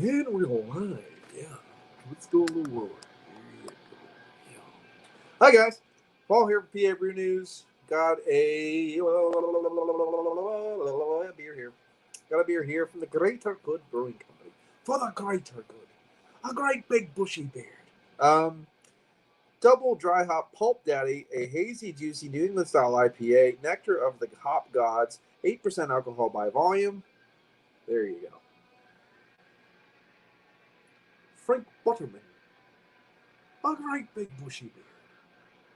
And we're live, yeah. Let's go a little lower. Yeah. Hi guys, Paul here for PA Brew News. Got a beer here. Got a beer here from the Greater Good Brewing Company. For the Greater Good, a great big bushy beard. Double dry hop Pulp Daddy, a hazy, juicy New England style IPA, nectar of the hop gods, 8% alcohol by volume. There you go. Frank Butterman, a great big bushy beard.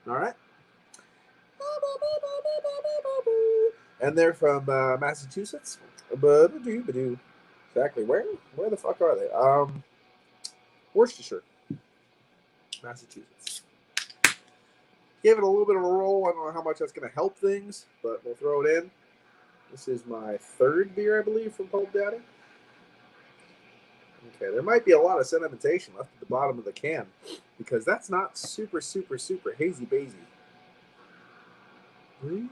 All right. And they're from Massachusetts. Exactly. Where the fuck are they? Worcestershire, Massachusetts. Gave it a little bit of a roll. I don't know how much that's going to help things, but we'll throw it in. This is my third beer, I believe, from Pulp Daddy. Okay, there might be a lot of sedimentation left at the bottom of the can because that's not super hazy bazy. And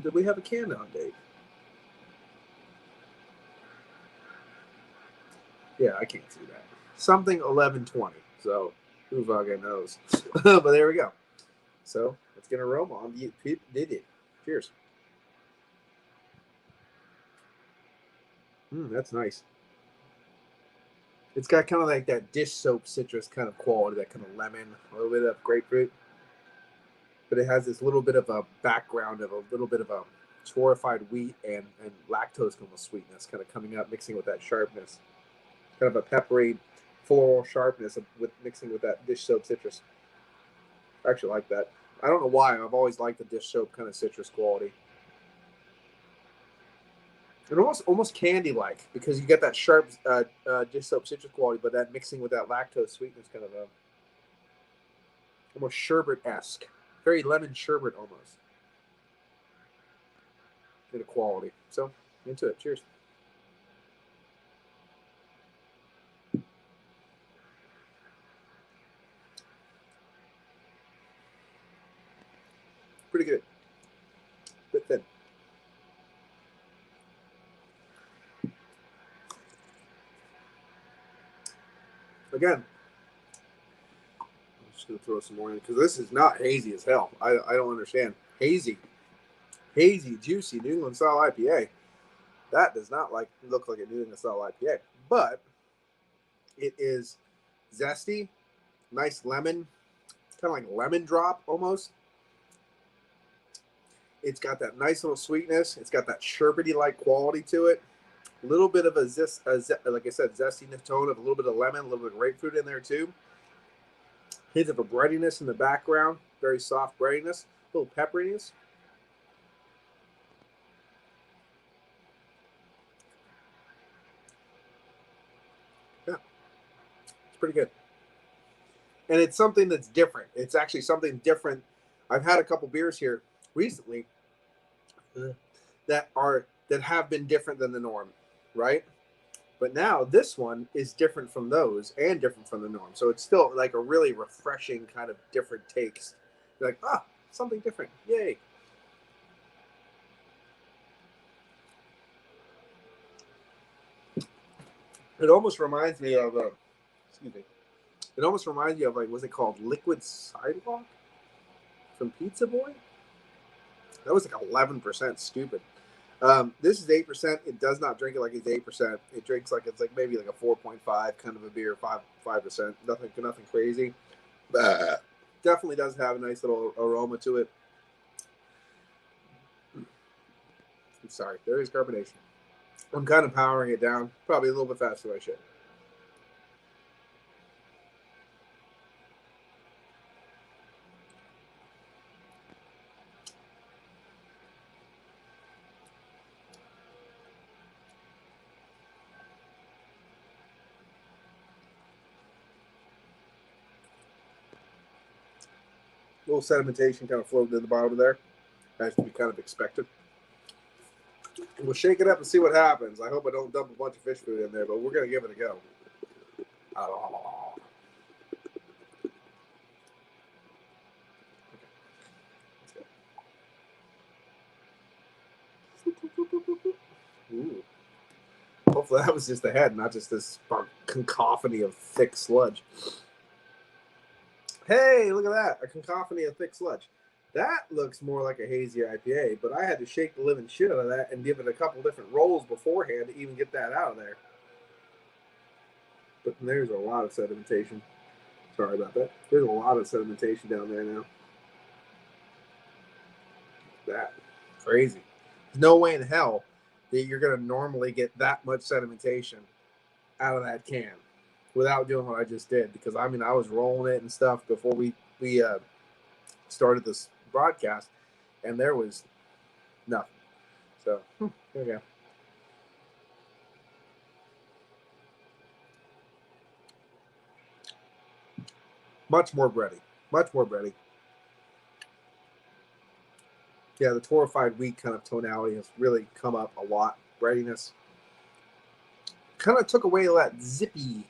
did we have a can on, Dave? Yeah, I can't see that. Something 1120. So who fucking knows? But there we go. So let's get an aroma on the DDH. Cheers. That's nice. It's got kind of like that dish soap citrus kind of quality, that kind of lemon, a little bit of grapefruit. But it has this little bit of a background of a little bit of a torrefied wheat and lactose kind of sweetness kind of coming up, mixing with that sharpness. Kind of a peppery, floral sharpness with mixing with that dish soap citrus. I actually like that. I don't know why. I've always liked the dish soap kind of citrus quality. And almost candy-like because you get that sharp dish soap citrus quality, but that mixing with that lactose sweetness kind of a almost sherbet-esque. Very lemon sherbet almost. In a quality. So, into it. Cheers. Pretty good. Bit thin. Again, I'm just going to throw some more in because this is not hazy as hell. I don't understand. Hazy, juicy New England style IPA. That does not look like a New England style IPA, but it is zesty, nice lemon, kind of like lemon drop almost. It's got that nice little sweetness. It's got that sherbety-like quality to it. A little bit of like I said, zestiness tone of a little bit of lemon, a little bit of grapefruit in there too. Hint of a breadiness in the background, very soft breadiness, a little pepperiness. Yeah, it's pretty good. And it's something that's different. It's actually something different. I've had a couple beers here recently that have been different than the norm, right? But now this one is different from those and different from the norm. So it's still like a really refreshing kind of different takes. You're like, something different. Yay. It almost reminds me of excuse me. It almost reminds me of what's it called? Liquid Sidewalk from Pizza Boy? That was like 11%. Stupid. This is 8%. It does not drink it like it's 8%. It drinks like it's like maybe like a 4.5 kind of a beer, 5%. Nothing crazy. Definitely does have a nice little aroma to it. I'm sorry, there is carbonation. I'm kind of powering it down, probably a little bit faster than I should. A little sedimentation kind of floating in the bottom of there. Has to be kind of expected. We'll shake it up and see what happens. I hope I don't dump a bunch of fish food in there, but we're going to give it a go. Ooh. Hopefully that was just the head, not just this cacophony of thick sludge. Hey, look at that. A cacophony of thick sludge. That looks more like a hazy IPA, but I had to shake the living shit out of that and give it a couple different rolls beforehand to even get that out of there. But there's a lot of sedimentation. Sorry about that. There's a lot of sedimentation down there now. That. Crazy. There's no way in hell that you're going to normally get that much sedimentation out of that can without doing what I just did. Because, I mean, I was rolling it and stuff before we started this broadcast, and there was nothing. So, there we go. Much more bready. Much more bready. Yeah, the torrefied wheat kind of tonality has really come up a lot. Breadiness. Kind of took away that zippy,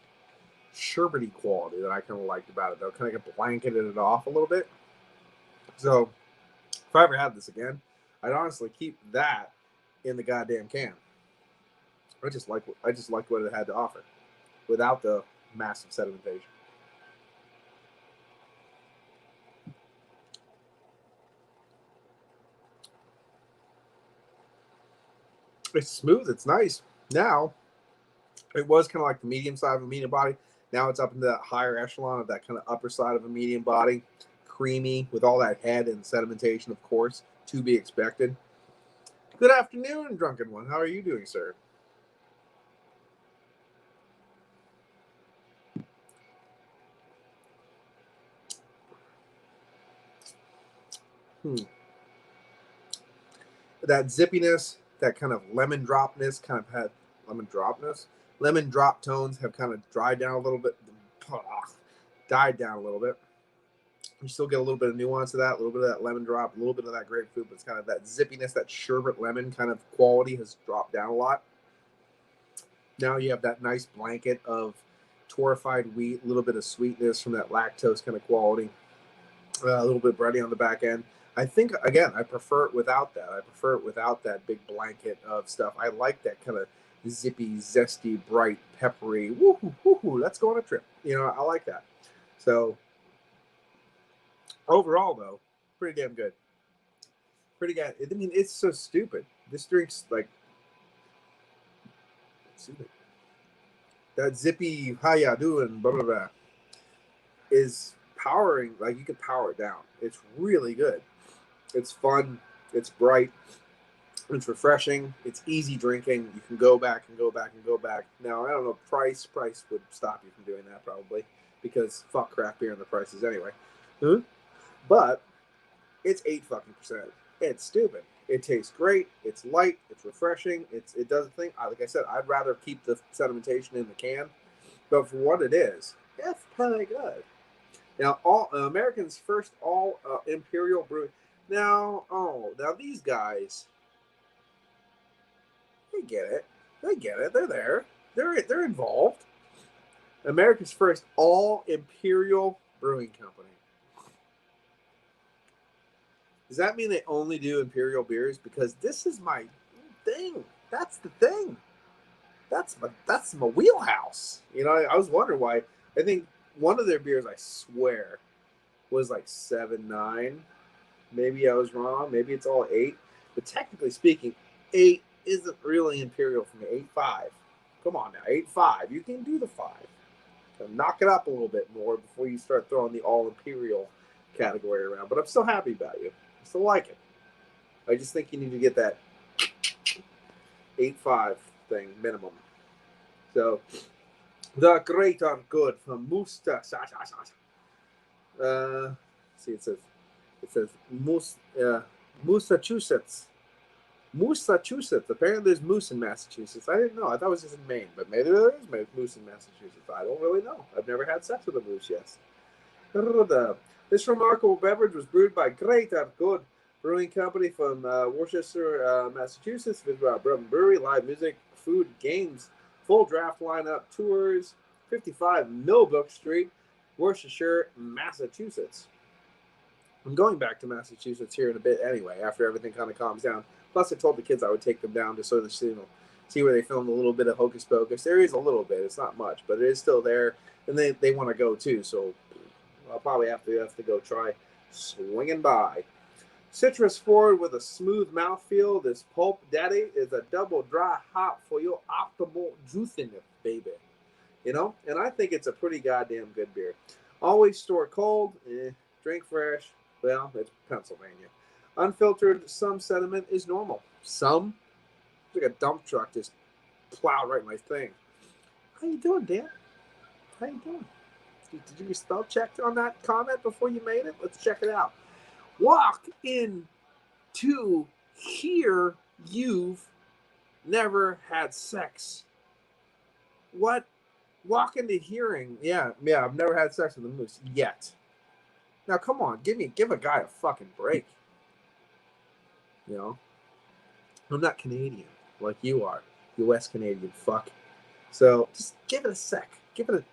sherbety quality that I kind of liked about it, though. Kind of blanketed it off a little bit. So, if I ever had this again, I'd honestly keep that in the goddamn can. I just liked what it had to offer, without the massive sedimentation. It's smooth. It's nice. Now, it was kind of like the medium side of a medium body. Now it's up into that higher echelon of that kind of upper side of a medium body. Creamy with all that head and sedimentation, of course, to be expected. Good afternoon, drunken one. How are you doing, sir? That zippiness, that kind of lemon dropness, kind of had lemon dropness. Lemon drop tones have kind of dried down a little bit, died down a little bit. You still get a little bit of nuance of that, a little bit of that lemon drop, a little bit of that grapefruit, but it's kind of that zippiness, that sherbet lemon kind of quality has dropped down a lot. Now you have that nice blanket of torrefied wheat, a little bit of sweetness from that lactose kind of quality, a little bit bready on the back end. I think, again, I prefer it without that. I prefer it without that big blanket of stuff. I like that kind of zippy, zesty, bright, peppery, woohoo, woohoo, let's go on a trip. You know, I like that. So, overall, though, pretty damn good. Pretty good. I mean, it's so stupid. This drink's like, that zippy, how ya doing, blah, blah, blah, is powering, like, you can power it down. It's really good. It's fun. It's bright. It's refreshing. It's easy drinking. You can go back and go back and go back. Now, I don't know, price would stop you from doing that probably, because fuck craft beer and the prices anyway. But it's 8%. It's stupid. It tastes great. It's light. It's refreshing. It does a thing. Like I said, I'd rather keep the sedimentation in the can, but for what it is, it's pretty good. Now, American's first all imperial brew. Now these guys, they get it. They get it. They're there. They're involved. America's first all imperial brewing company. Does that mean they only do imperial beers? Because this is my thing. That's the thing. That's my wheelhouse. You know, I was wondering why. I think one of their beers, I swear, was like 7.9. Maybe I was wrong. Maybe it's all 8. But technically speaking, 8 isn't really imperial for me. 8.5. Come on now, 8.5. You can do the 5. So knock it up a little bit more before you start throwing the all imperial category around. But I'm still happy about you. I still like it. I just think you need to get that 8.5 thing minimum. So, the greater good from Musta. See, it says Massachusetts. Massachusetts. Apparently, there's moose in Massachusetts. I didn't know. I thought it was just in Maine, but maybe there is moose in Massachusetts. I don't really know. I've never had sex with a moose yet. This remarkable beverage was brewed by Greater Good Brewing Company from Worcester, Massachusetts. Visit our brewery, live music, food, games, full draft lineup, tours, 55 Millbrook Street, Worcestershire, Massachusetts. I'm going back to Massachusetts here in a bit anyway, after everything kind of calms down. Plus, I told the kids I would take them down just so they See where they filmed a little bit of Hocus Pocus. There is a little bit. It's not much, but it is still there. And they want to go too, so I'll probably have to go try swinging by. Citrus forward with a smooth mouthfeel. This Pulp Daddy is a double dry hop for your optimal juiciness, baby. You know, and I think it's a pretty goddamn good beer. Always store cold, drink fresh. Well, it's Pennsylvania. Unfiltered, some sediment is normal. Some, like a dump truck just plowed right in my thing. How you doing, Dan? How you doing? Did you spell check on that comment before you made it? Let's check it out. Walk in to here you've never had sex. What? Walk into hearing. Yeah, I've never had sex with a moose yet. Now come on, give a guy a fucking break. You know? I'm not Canadian like you are. US Canadian fuck. So just give it a sec. Give it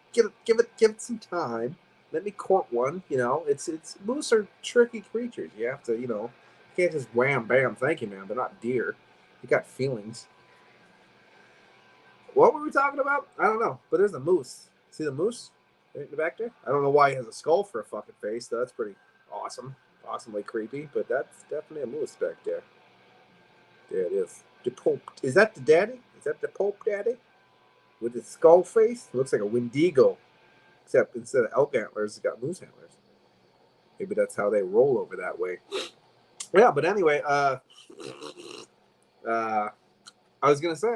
some time. Let me court one. You know, it's moose are tricky creatures. You have to, you know, you can't just wham bam, thank you, man. They're not deer. You got feelings. What were we talking about? I don't know. But there's a moose. See the moose right in the back there? I don't know why he has a skull for a fucking face. That's pretty awesome. Awesomely creepy. But that's definitely a moose back there. There it is. The Pope. Is that the daddy? Is that the Pope Daddy? With his skull face? It looks like a Wendigo. Except instead of elk antlers, it's got moose antlers. Maybe that's how they roll over that way. Yeah, but anyway, I was gonna say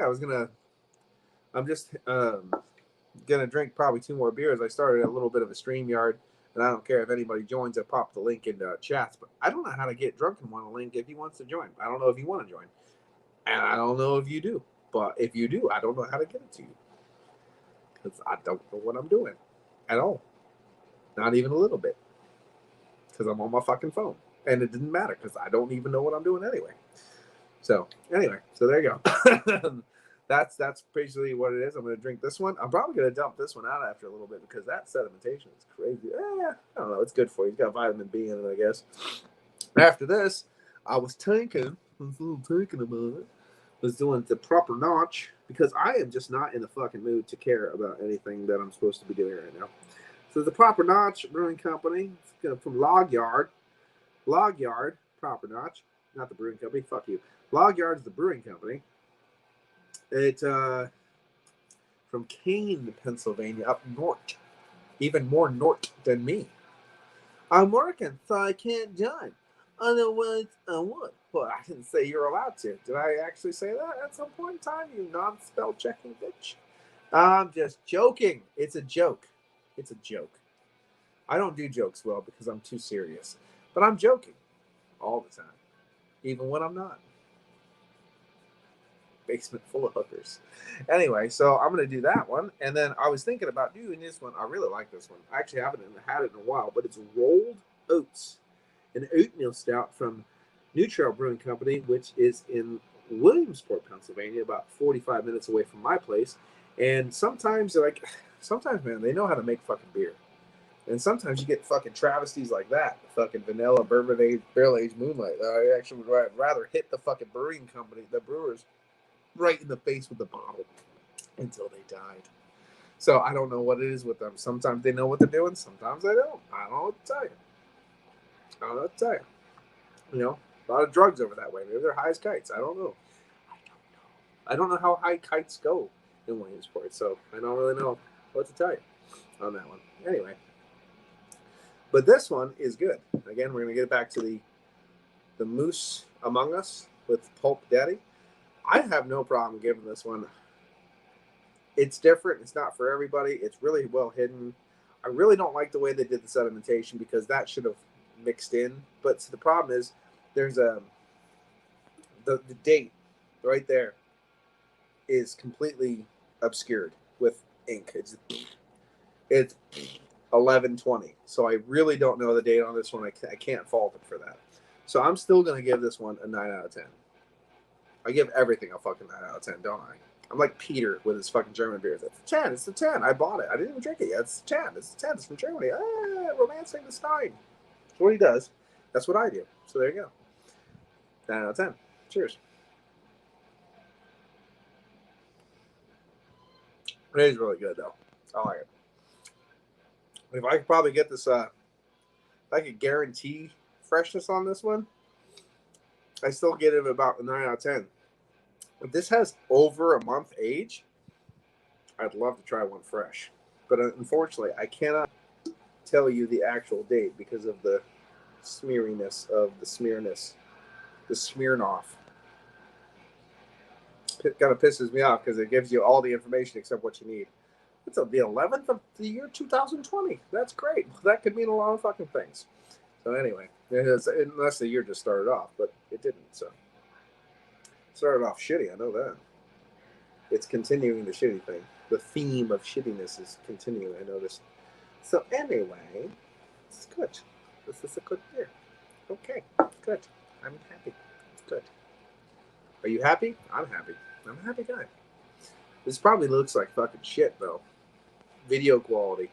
I'm just gonna drink probably 2 more beers. I started a little bit of a StreamYard, and I don't care if anybody joins. I pop the link in chats, but I don't know how to get Drunken One a link if he wants to join. I don't know if you want to join, and I don't know if you do. But if you do, I don't know how to get it to you because I don't know what I'm doing at all. Not even a little bit, because I'm on my fucking phone, and it didn't matter because I don't even know what I'm doing anyway. So anyway, so there you go. That's basically what it is. I'm going to drink this one. I'm probably going to dump this one out after a little bit because that sedimentation is crazy. I don't know. It's good for you. It's got vitamin B in it, I guess. After this, I was thinking about it. Was doing the proper notch because I am just not in the fucking mood to care about anything that I'm supposed to be doing right now. So the Proper Notch Brewing Company from Log Yard, Proper Notch, not the brewing company. Fuck you. Log Yard is the brewing company. It's from Kane, Pennsylvania, up north, even more north than me. I'm working, so I can't join. Otherwise, I would. But I didn't say you're allowed to. Did I actually say that at some point in time, you non-spell checking bitch? I'm just joking. It's a joke. It's a joke. I don't do jokes well because I'm too serious. But I'm joking all the time, even when I'm not. Basement full of hookers. Anyway, so I'm going to do that one. And then I was thinking about doing this one. I really like this one. I actually haven't had it in a while, but it's rolled oats, an oatmeal stout from New Trail Brewing Company, which is in Williamsport, Pennsylvania, about 45 minutes away from my place. And sometimes, man, they know how to make fucking beer. And sometimes you get fucking travesties like that. Fucking vanilla, bourbon barrel aged moonlight. I actually would rather hit the fucking brewing company, the brewers, right in the face with the bottle until they died. So I don't know what it is with them. Sometimes they know what they're doing. Sometimes they don't. I don't know what to tell you. You know, a lot of drugs over that way. Maybe they're high as kites. I don't know. I don't know how high kites go in Williamsport. So I don't really know what to tell you on that one. Anyway. But this one is good. Again, we're going to get back to the Moose Among Us with Pulp Daddy. I have no problem giving this one. It's different. It's not for everybody. It's really well hidden. I really don't like the way they did the sedimentation because that should have mixed in. But the problem is there's the date right there is completely obscured with ink. It's 11/20. So I really don't know the date on this one. I can't fault it for that. So I'm still going to give this one a 9 out of 10. I give everything a fucking 9 out of 10, don't I? I'm like Peter with his fucking German beers. It's a 10. It's a 10. I bought it. I didn't even drink it yet. It's a 10. It's a 10. It's from Germany. Romancing the Stein. That's what he does. That's what I do. So there you go. 9 out of 10. Cheers. It is really good though. I like it. If I could probably get this, if I could guarantee freshness on this one, I still get it about a 9 out of 10. If this has over a month age, I'd love to try one fresh. But unfortunately, I cannot tell you the actual date because of the smeariness of the Smirnoff. It kind of pisses me off because it gives you all the information except what you need. It's the 11th of the year 2020. That's great. That could mean a lot of fucking things. So anyway, unless the year just started off, but it didn't. So it started off shitty. I know that. It's continuing the shitty thing. The theme of shittiness is continuing. I noticed. So anyway, it's good. This is a good beer. Okay, good. I'm happy. It's good. Are you happy? I'm happy. I'm a happy guy. This probably looks like fucking shit though. Video quality.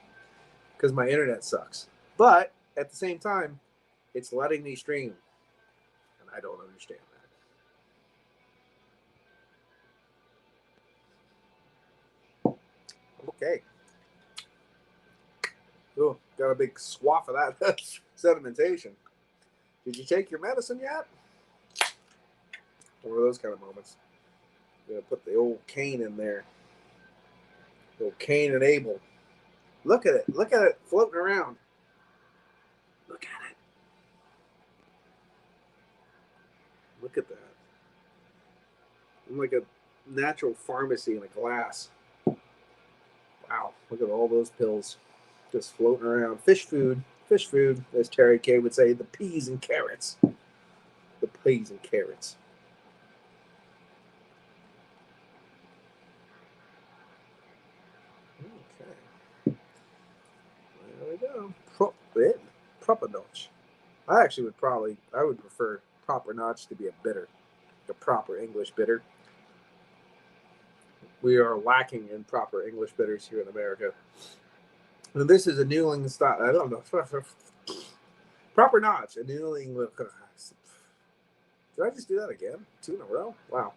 Because my internet sucks. But at the same time, it's letting me stream. And I don't understand that. Okay. Oh, got a big swath of that sedimentation. Did you take your medicine yet? One of those kind of moments. I'm going to put the old Cain in there. The old Cain and Abel. Look at it. Look at it floating around. Look at it. Look at that. I'm like a natural pharmacy in a glass. Wow. Look at all those pills just floating around. Fish food. Fish food, as Terry K would say, the peas and carrots. The peas and carrots. Okay. There we go. Proper notch. I would prefer proper notch to be a bitter. A proper English bitter. We are lacking in proper English bitters here in America. And this is a New England style. I don't know. Proper notch. A New England. Did I just do that again? 2 in a row? Wow.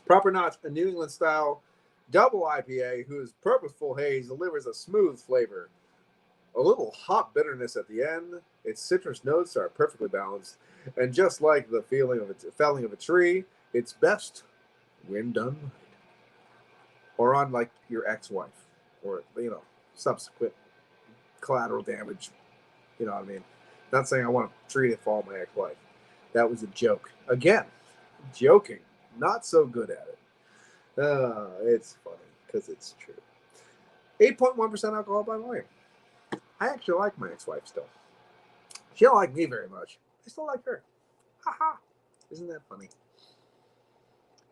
Proper notch. A New England style double IPA whose purposeful haze delivers a smooth flavor. A little hop bitterness at the end. Its citrus notes are perfectly balanced. And just like the felling of a tree, it's best when done right. Or on like your ex-wife. Or, subsequent collateral damage. You know what I mean? Not saying I want to treat it for all my ex-wife. That was a joke. Again, joking. Not so good at it. It's funny because it's true. 8.1% alcohol by volume. I actually like my ex-wife still. She don't like me very much. I still like her. Haha. Isn't that funny?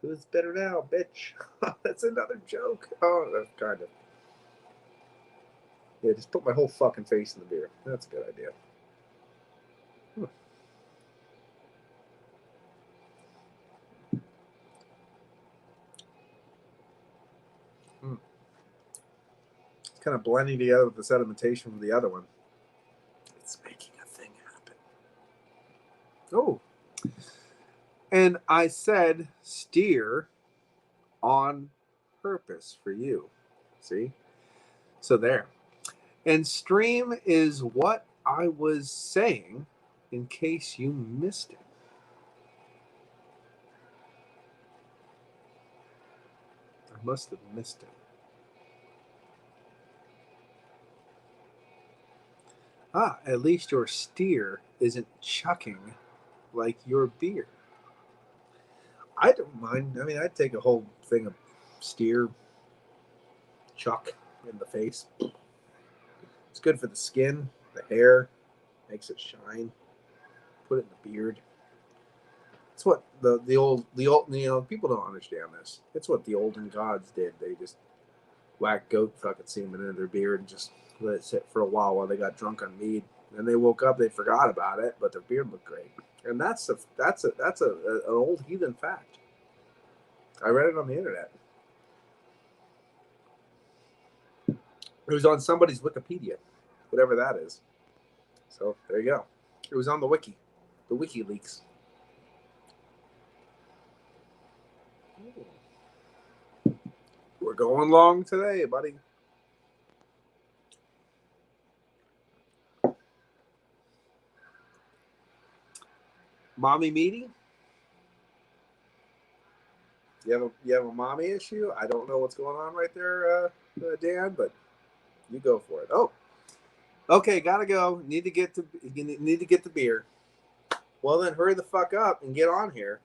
Who's better now, bitch? That's another joke. Oh, that's kind of. Yeah, just put my whole fucking face in the beer. That's a good idea. It's kind of blending together with the sedimentation from the other one. It's making a thing happen. Oh. And I said steer on purpose for you. See? So there. And stream is what I was saying in case you missed it. I must have missed it. At least your steer isn't chucking like your beer. I don't mind. I mean, I'd take a whole thing of steer chuck in the face. It's good for the skin, the hair, makes it shine. Put it in the beard. It's what the old people don't understand this. It's what the olden gods did. They just whacked goat fucking semen into their beard and just let it sit for a while they got drunk on mead. And they woke up, they forgot about it, but their beard looked great. And that's an old heathen fact. I read it on the internet. It was on somebody's Wikipedia, whatever that is. So there you go. It was on the wiki, the WikiLeaks. We're going long today, buddy. Mommy meeting? You have a mommy issue? I don't know what's going on right there, Dan, but you go for it. Oh, okay, gotta go. Need to get the beer. Well, then hurry the fuck up and get on here.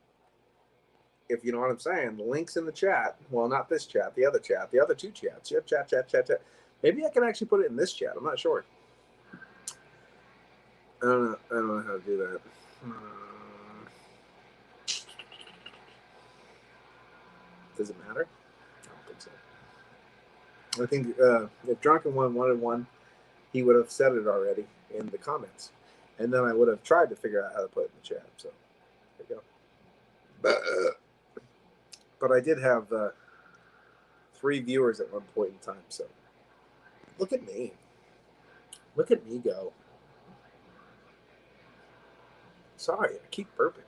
If you know what I'm saying. The link's in the chat. Well, not this chat, the other two chats. Yep, chat. Maybe I can actually put it in this chat. I'm not sure. I don't know how to do that. Does it matter? I don't think so. I think if Drunken One wanted one, he would have said it already in the comments. And then I would have tried to figure out how to put it in the chat. So, there you go. But I did have 3 viewers at one point in time. So, look at me. Look at me go. Sorry, I keep burping.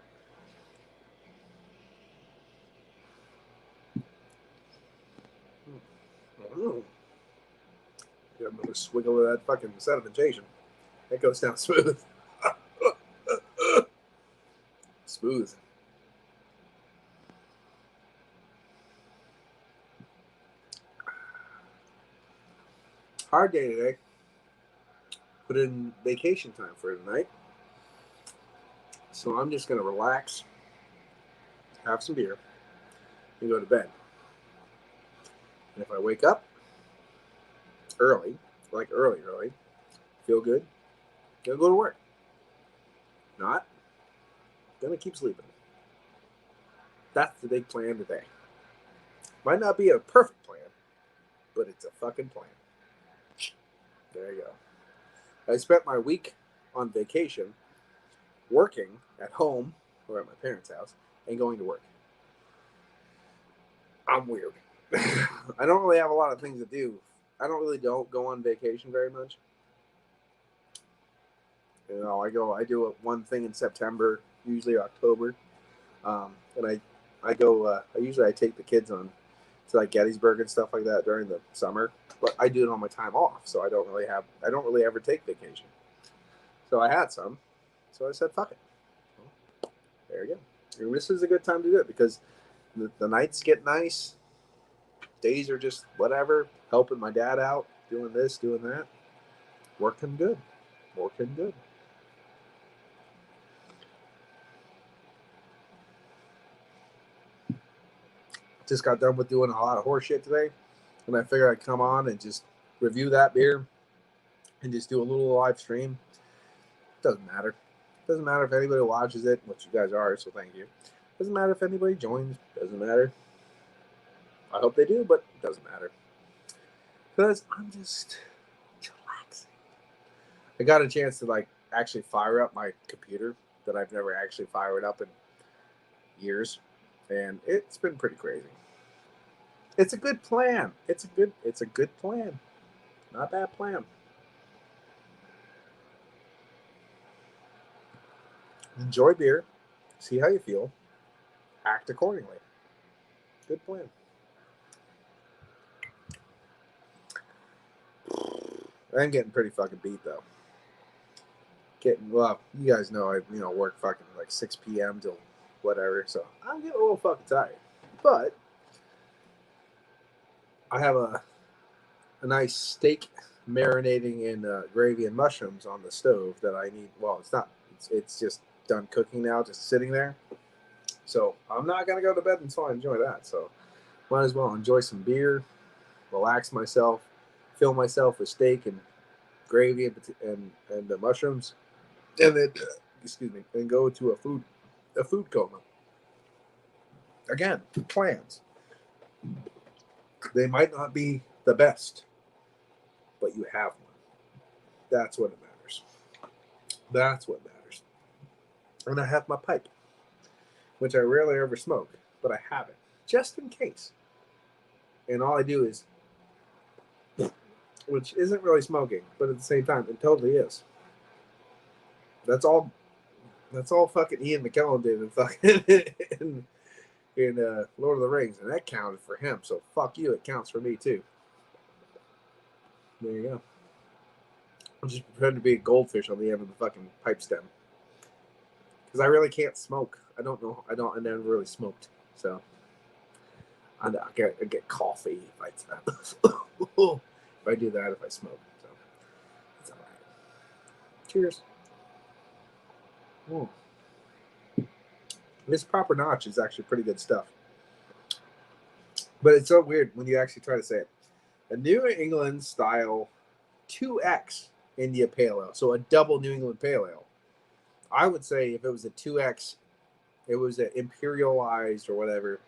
Get another swiggle of that fucking sedimentation. That goes down smooth. Smooth. Hard day today. Put in vacation time for tonight. So I'm just going to relax, have some beer, and go to bed. And if I wake up early, like early, feel good, gonna go to work. Not, gonna keep sleeping. That's the big plan today. Might not be a perfect plan, but it's a fucking plan. There you go. I spent my week on vacation working at home or at my parents' house and going to work. I'm weird. I don't really have a lot of things to do. I don't go on vacation very much. You know, I do one thing in September, usually October, and I take the kids on to like Gettysburg and stuff like that during the summer. But I do it on my time off, so I don't really ever take vacation. So I had some, so I said, fuck it. Well, there you go. And this is a good time to do it because the nights get nice. Days are just whatever, helping my dad out, doing this, doing that. Working good. Just got done with doing a lot of horse shit today, and I figured I'd come on and just review that beer and just do a little live stream. Doesn't matter. Doesn't matter if anybody watches it, which you guys are, so thank you. Doesn't matter if anybody joins. Doesn't matter. I hope they do, but it doesn't matter. Because I'm just relaxing. I got a chance to like actually fire up my computer that I've never actually fired up in years. And it's been pretty crazy. It's a good plan. It's a good plan. Not a bad plan. Enjoy beer. See how you feel. Act accordingly. Good plan. I'm getting pretty fucking beat though. You guys know I work fucking like 6 p.m. till whatever, so I'm getting a little fucking tired. But I have a nice steak marinating in gravy and mushrooms on the stove that I need. Well, it's not. It's just done cooking now, just sitting there. So I'm not gonna go to bed until I enjoy that. So might as well enjoy some beer, relax myself, fill myself with steak and gravy and the mushrooms, and then and go to a food coma. Again, plans. They might not be the best, but you have one. That's what it matters. That's what matters. And I have my pipe, which I rarely ever smoke, but I have it just in case. And all I do is, which isn't really smoking, but at the same time, it totally is. That's all fucking Ian McKellen did, and fucking in Lord of the Rings, and that counted for him. So fuck you, it counts for me too. There you go. I'm just pretending to be a goldfish on the end of the fucking pipe stem because I really can't smoke. I never really smoked, so I get coffee if I if I do that if I smoke. So it's all right. Cheers. Ooh. This proper notch is actually pretty good stuff. But it's so weird when you actually try to say it. A New England style 2X India Pale Ale. So a double New England Pale Ale. I would say if it was a 2X, it was an imperialized or whatever,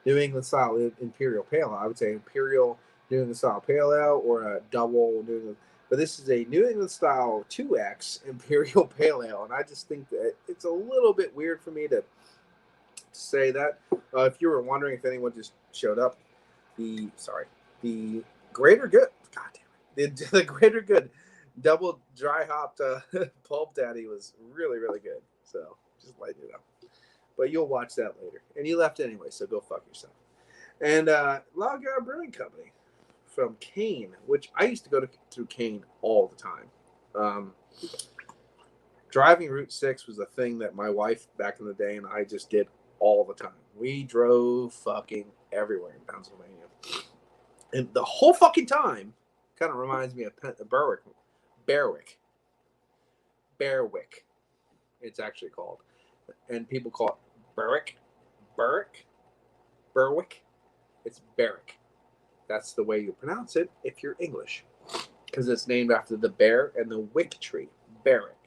New England style Imperial Pale Ale. I would say Imperial New England style Pale Ale or a double New England. But this is a New England style 2X Imperial Pale Ale. And I just think that it's a little bit weird for me to say that. If you were wondering if anyone just showed up, the Greater Good, God damn it, the Greater Good double dry hopped Pulp Daddy was really, really good. So just letting you know. But you'll watch that later. And you left anyway, so go fuck yourself. And Log Yard Brewing Company from Kane, which I used to go through Kane all the time. Driving Route 6 was a thing that my wife back in the day and I just did all the time. We drove fucking everywhere in Pennsylvania. And the whole fucking time kind of reminds me of Berwick. It's actually called. And people call it Berwick. It's Berwick. That's the way you pronounce it if you're English. Because it's named after the bear and the wick tree. Berwick.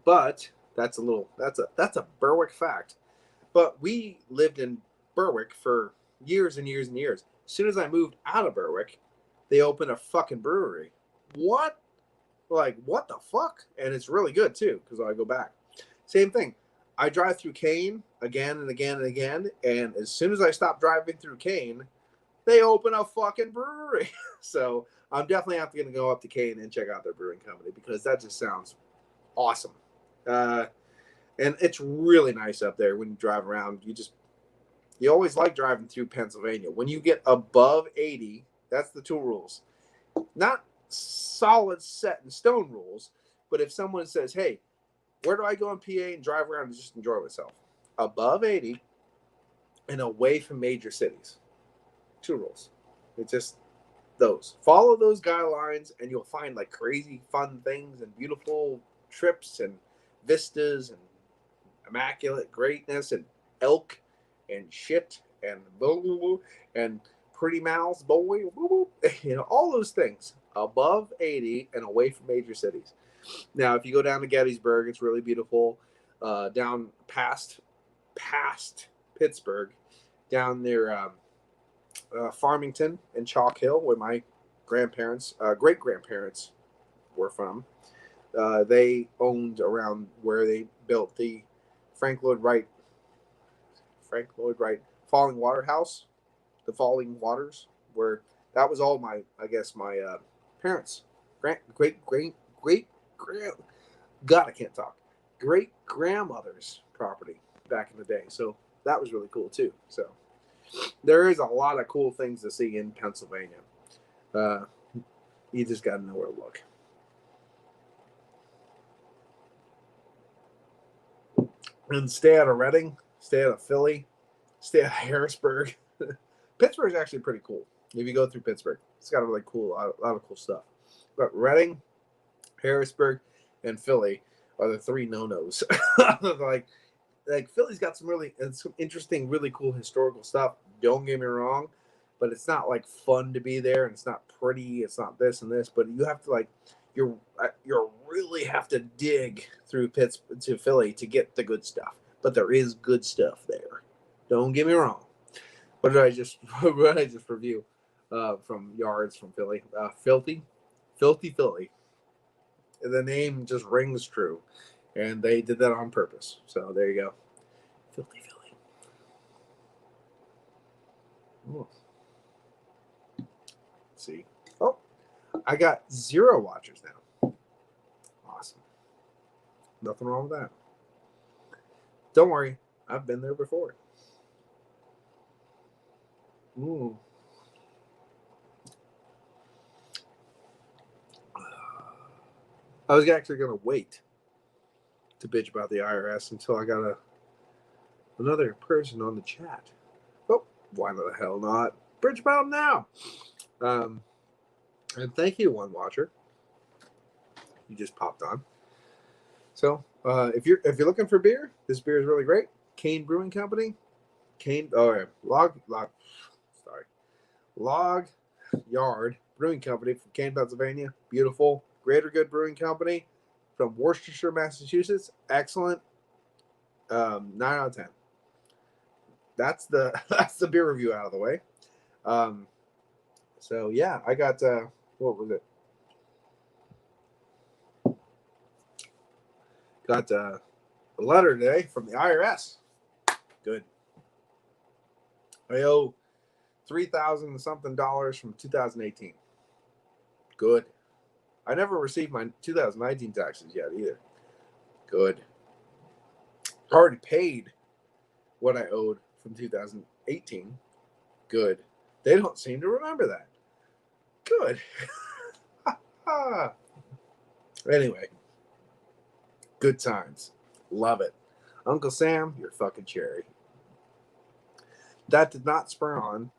But that's a Berwick fact. But we lived in Berwick for years and years and years. As soon as I moved out of Berwick, they opened a fucking brewery. What? Like, what the fuck? And it's really good, too, because I go back. Same thing. I drive through Kane again and again and again, and as soon as I stop driving through Kane, they open a fucking brewery. So I'm definitely going to go up to Kane and check out their brewing company because that just sounds awesome. And it's really nice up there when you drive around. You always like driving through Pennsylvania. When you get above 80, that's the two rules. Not solid set in stone rules, but if someone says, hey, where do I go in PA and drive around and just enjoy myself? Above 80 and away from major cities. Two rules. It's just those. Follow those guidelines and you'll find like crazy fun things and beautiful trips and vistas and immaculate greatness and elk and shit and and pretty mouths, boy, all those things above 80 and away from major cities. Now, if you go down to Gettysburg, it's really beautiful. Down past Pittsburgh, down near Farmington and Chalk Hill, where my grandparents, great grandparents, were from. They owned around where they built the Frank Lloyd Wright Falling Water House, the Falling Waters, where that was all my parents, great grandmother's property back in the day. So that was really cool too. So there is a lot of cool things to see in Pennsylvania. You just got to know where to look. And stay out of Reading, stay out of Philly, stay out of Harrisburg. Pittsburgh is actually pretty cool. If you go through Pittsburgh, it's got a really cool, a lot of cool stuff. But Reading, Harrisburg, and Philly are the three no-nos. like Philly's got some interesting, really cool historical stuff. Don't get me wrong, but it's not like fun to be there, and it's not pretty. It's not this and this, but you have to you really have to dig through Pittsburgh to Philly to get the good stuff. But there is good stuff there. Don't get me wrong. What did I just review from Yards from Philly? Filthy Philly. The name just rings true, and they did that on purpose. So there you go. Filthy Philly. Ooh. Let's see. Oh, I got 0 watchers now. Awesome. Nothing wrong with that. Don't worry. I've been there before. Mm. I was actually going to wait to bitch about the IRS until I got another person on the chat. Oh, why the hell not? Bitch about them now. And thank you, one watcher. You just popped on. So if you're looking for beer, this beer is really great. Cane Brewing Company. Log Yard Brewing Company from Kane, Pennsylvania. Beautiful. Greater Good Brewing Company from Worcestershire, Massachusetts. Excellent. 9 out of 10. That's the beer review out of the way. So yeah, I got what was it? Got a letter today from the IRS. Good. I owe $3,000 something from 2018. Good. I never received my 2019 taxes yet either. Good. I already paid what I owed from 2018. Good. They don't seem to remember that. Good. Anyway, good times. Love it. Uncle Sam, you're fucking cherry. That did not spur on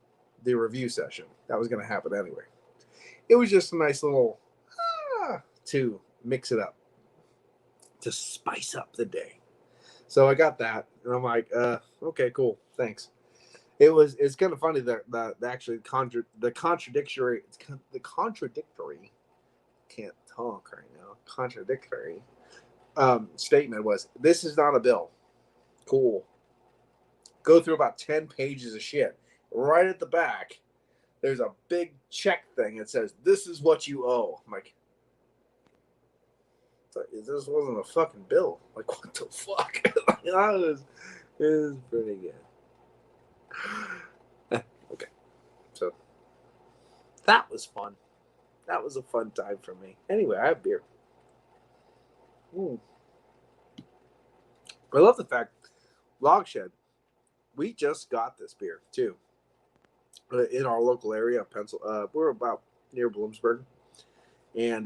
the review session. That was going to happen anyway. It was just a nice little to mix it up, to spice up the day. So I got that, and I'm like, okay, cool, thanks. It's kind of funny that actually the contradictory can't talk right now. Contradictory statement was, this is not a bill. Cool. Go through about 10 pages of shit. Right at the back, there's a big check thing that says, this is what you owe. I'm like, this wasn't a fucking bill. Like, what the fuck? It was pretty good. Okay. So, that was fun. That was a fun time for me. Anyway, I have beer. I love the fact, Logshed, we just got this beer, too. In our local area, we're about near Bloomsburg. And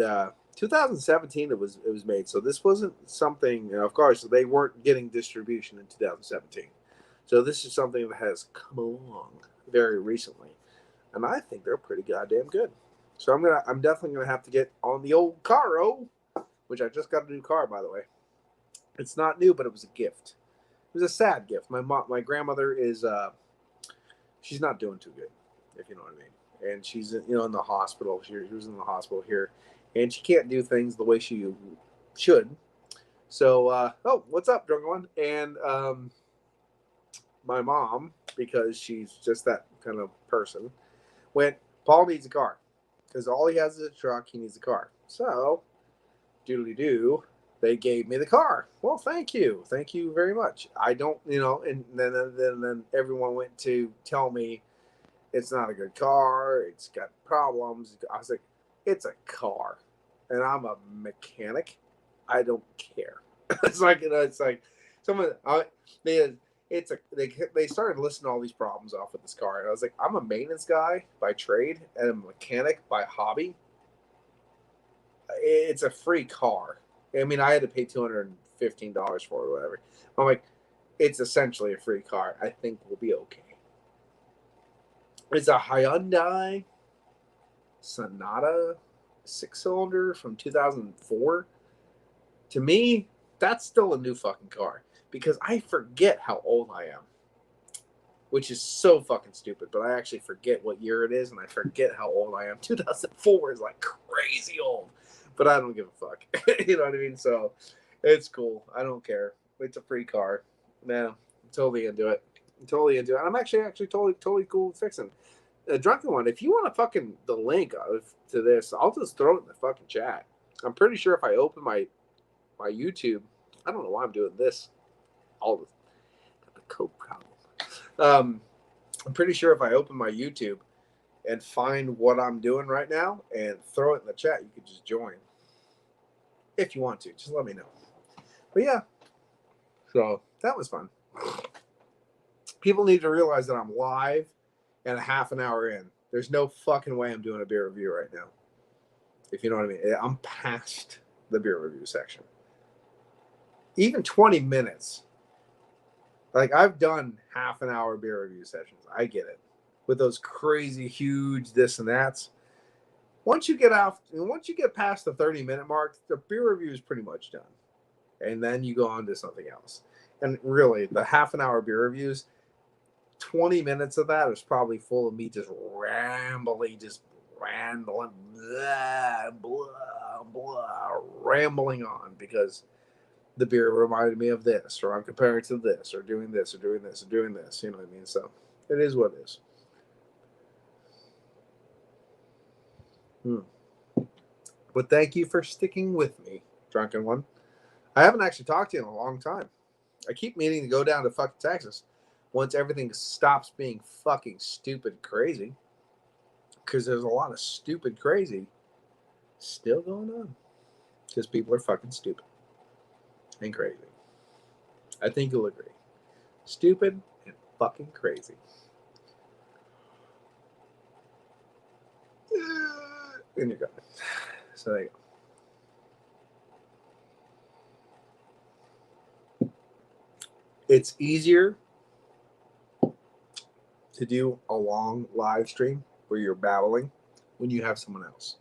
2017 it was made. So this wasn't something, of course, they weren't getting distribution in 2017. So this is something that has come along very recently. And I think they're pretty goddamn good. So I'm definitely gonna have to get on the old caro, which I just got a new car, by the way. It's not new, but it was a gift. It was a sad gift. My grandmother is she's not doing too good, if you know what I mean. And she's in the hospital. She was in the hospital here, and she can't do things the way she should. So, what's up, drunk one? And my mom, because she's just that kind of person, went, Paul needs a car. Because all he has is a truck, he needs a car. So, doodly-doo, they gave me the car. Well, thank you. Thank you very much. I don't, and then everyone went to tell me it's not a good car. It's got problems. I was like, it's a car. And I'm a mechanic. I don't care. It's like, someone, they started listing all these problems off with this car. And I was like, I'm a maintenance guy by trade and a mechanic by hobby. It's a free car. I mean, I had to pay $215 for it or whatever. I'm like, it's essentially a free car. I think we'll be okay. It's a Hyundai Sonata 6-cylinder from 2004. To me, that's still a new fucking car because I forget how old I am, which is so fucking stupid. But I actually forget what year it is, and I forget how old I am. 2004 is like crazy old, but I don't give a fuck. You know what I mean? So it's cool. I don't care. It's a free car. Man, I'm totally into it. And I'm actually totally cool with fixing. Drunken one, if you want the link to this, I'll just throw it in the fucking chat. I'm pretty sure if I open my YouTube, I don't know why I'm doing this. Got the coke problem. I'm pretty sure if I open my YouTube and find what I'm doing right now and throw it in the chat, you could just join. If you want to, just let me know. But yeah, so that was fun. People need to realize that I'm live and a half an hour in. There's no fucking way I'm doing a beer review right now. If you know what I mean. I'm past the beer review section. Even 20 minutes. Like, I've done half an hour beer review sessions. I get it. With those crazy, huge this and that's. Once you get past the 30-minute mark, the beer review is pretty much done. And then you go on to something else. And really, the half an hour beer reviews, 20 minutes of that is probably full of me just rambling, blah, blah, blah, rambling on because the beer reminded me of this, or I'm comparing to this, or doing this, or doing this, or doing this. You know what I mean? So it is what it is. But thank you for sticking with me, Drunken One. I haven't actually talked to you in a long time. I keep meaning to go down to fucking Texas once everything stops being fucking stupid crazy. Because there's a lot of stupid crazy still going on. Because people are fucking stupid and crazy. I think you'll agree. Stupid and fucking crazy. And you're gone. So there you go. It's easier to do a long live stream where you're babbling when you have someone else.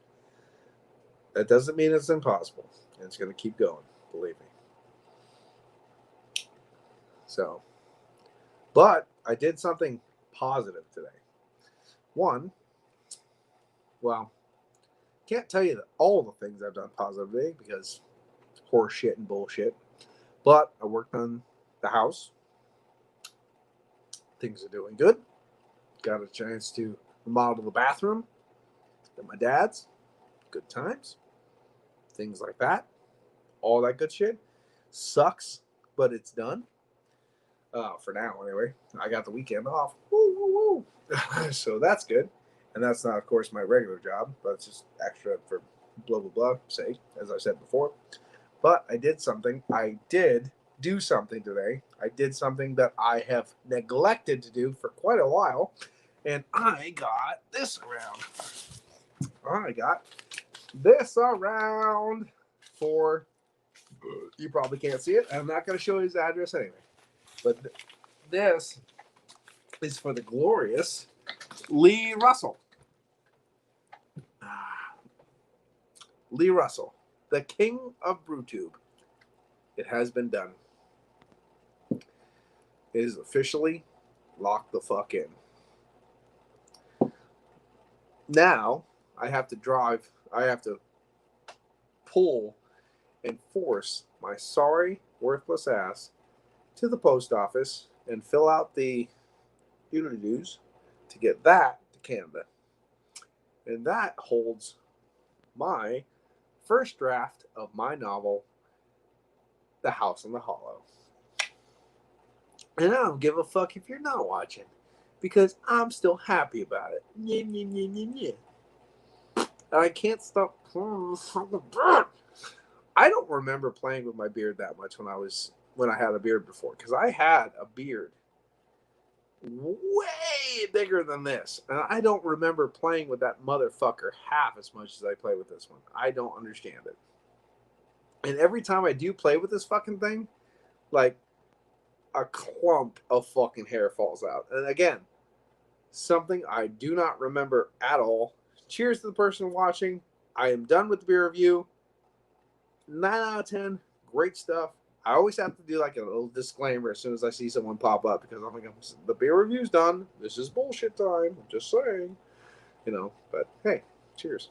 That doesn't mean it's impossible. And it's going to keep going, believe me. So, but I did something positive today. One, well, can't tell you all the things I've done positively because horse shit and bullshit. But I worked on the house. Things are doing good. Got a chance to remodel the bathroom at my dad's. Good times. Things like that. All that good shit. Sucks, but it's done. For now, anyway. I got the weekend off. Woo, woo, woo. So that's good. And that's not, of course, my regular job, but it's just extra for blah, blah, blah sake, as I said before. But I did something. I did do something today. I did something that I have neglected to do for quite a while. And I got this around. I got this around for, you probably can't see it. I'm not going to show you his address anyway. But this is for the glorious Lee Russell. Lee Russell, the king of BrewTube. It has been done. It is officially locked the fuck in. Now, I have to pull and force my sorry, worthless ass to the post office and fill out the doodly-doos to get that to Canada. And that holds my first draft of my novel, The House on the Hollow. And I don't give a fuck if you're not watching, because I'm still happy about it. And I can't stop playing from the beard. I don't remember playing with my beard that much when I had a beard before, because I had a beard way bigger than this, and I don't remember playing with that motherfucker half as much as I play with this one. I don't understand it. And every time I do play with this fucking thing, like, a clump of fucking hair falls out. And again, something I do not remember at all. Cheers to the person watching. I am done with the beer review. 9 out of 10. Great stuff. I always have to do like a little disclaimer as soon as I see someone pop up, because I'm like, the beer review's done. This is bullshit time. I'm just saying. You know, but hey, cheers.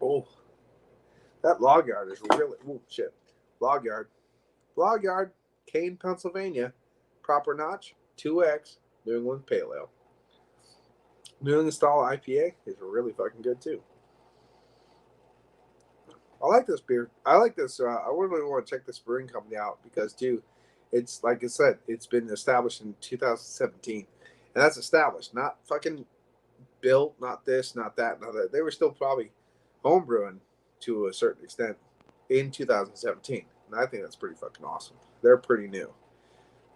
Oh, that log yard is really, oh shit. Log yard, Kane, Pennsylvania. Proper notch, 2X, New England Pale Ale. New England style IPA is really fucking good too. I like this beer. I like this. I really want to check this brewing company out because, too, it's like I said, it's been established in 2017, and that's established, not fucking built, not this, not that, not that. They were still probably home brewing to a certain extent in 2017, and I think that's pretty fucking awesome. They're pretty new.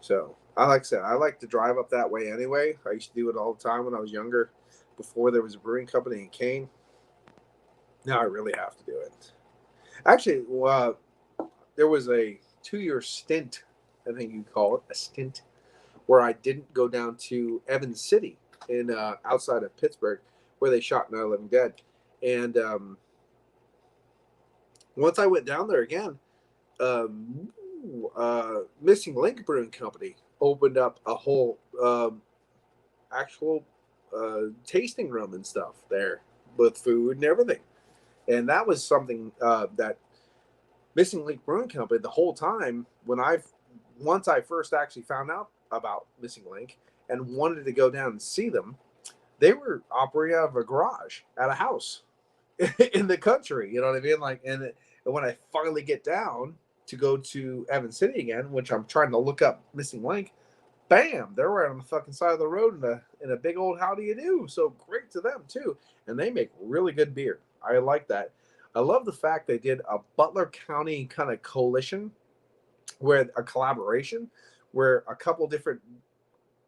So, like I said, I like to drive up that way anyway. I used to do it all the time when I was younger, before there was a brewing company in Kane. Now I really have to do it. Actually, there was a 2-year stint, I think you'd call it a stint, where I didn't go down to Evans City in outside of Pittsburgh, where they shot Night of the Living Dead. And once I went down there again, um, Missing Link Brewing Company opened up a whole actual tasting room and stuff there with food and everything. And that was something that Missing Link Brewing Company, the whole time once I first actually found out about Missing Link and wanted to go down and see them, they were operating out of a garage at a house in the country. You know what I mean? Like, and when I finally get down to go to Evans City again, which I'm trying to look up Missing Link, bam, they're right on the fucking side of the road in a big old howdy you do. So great to them too, and they make really good beer. I like that. I love the fact they did a Butler County kind of coalition, where a collaboration, where a couple different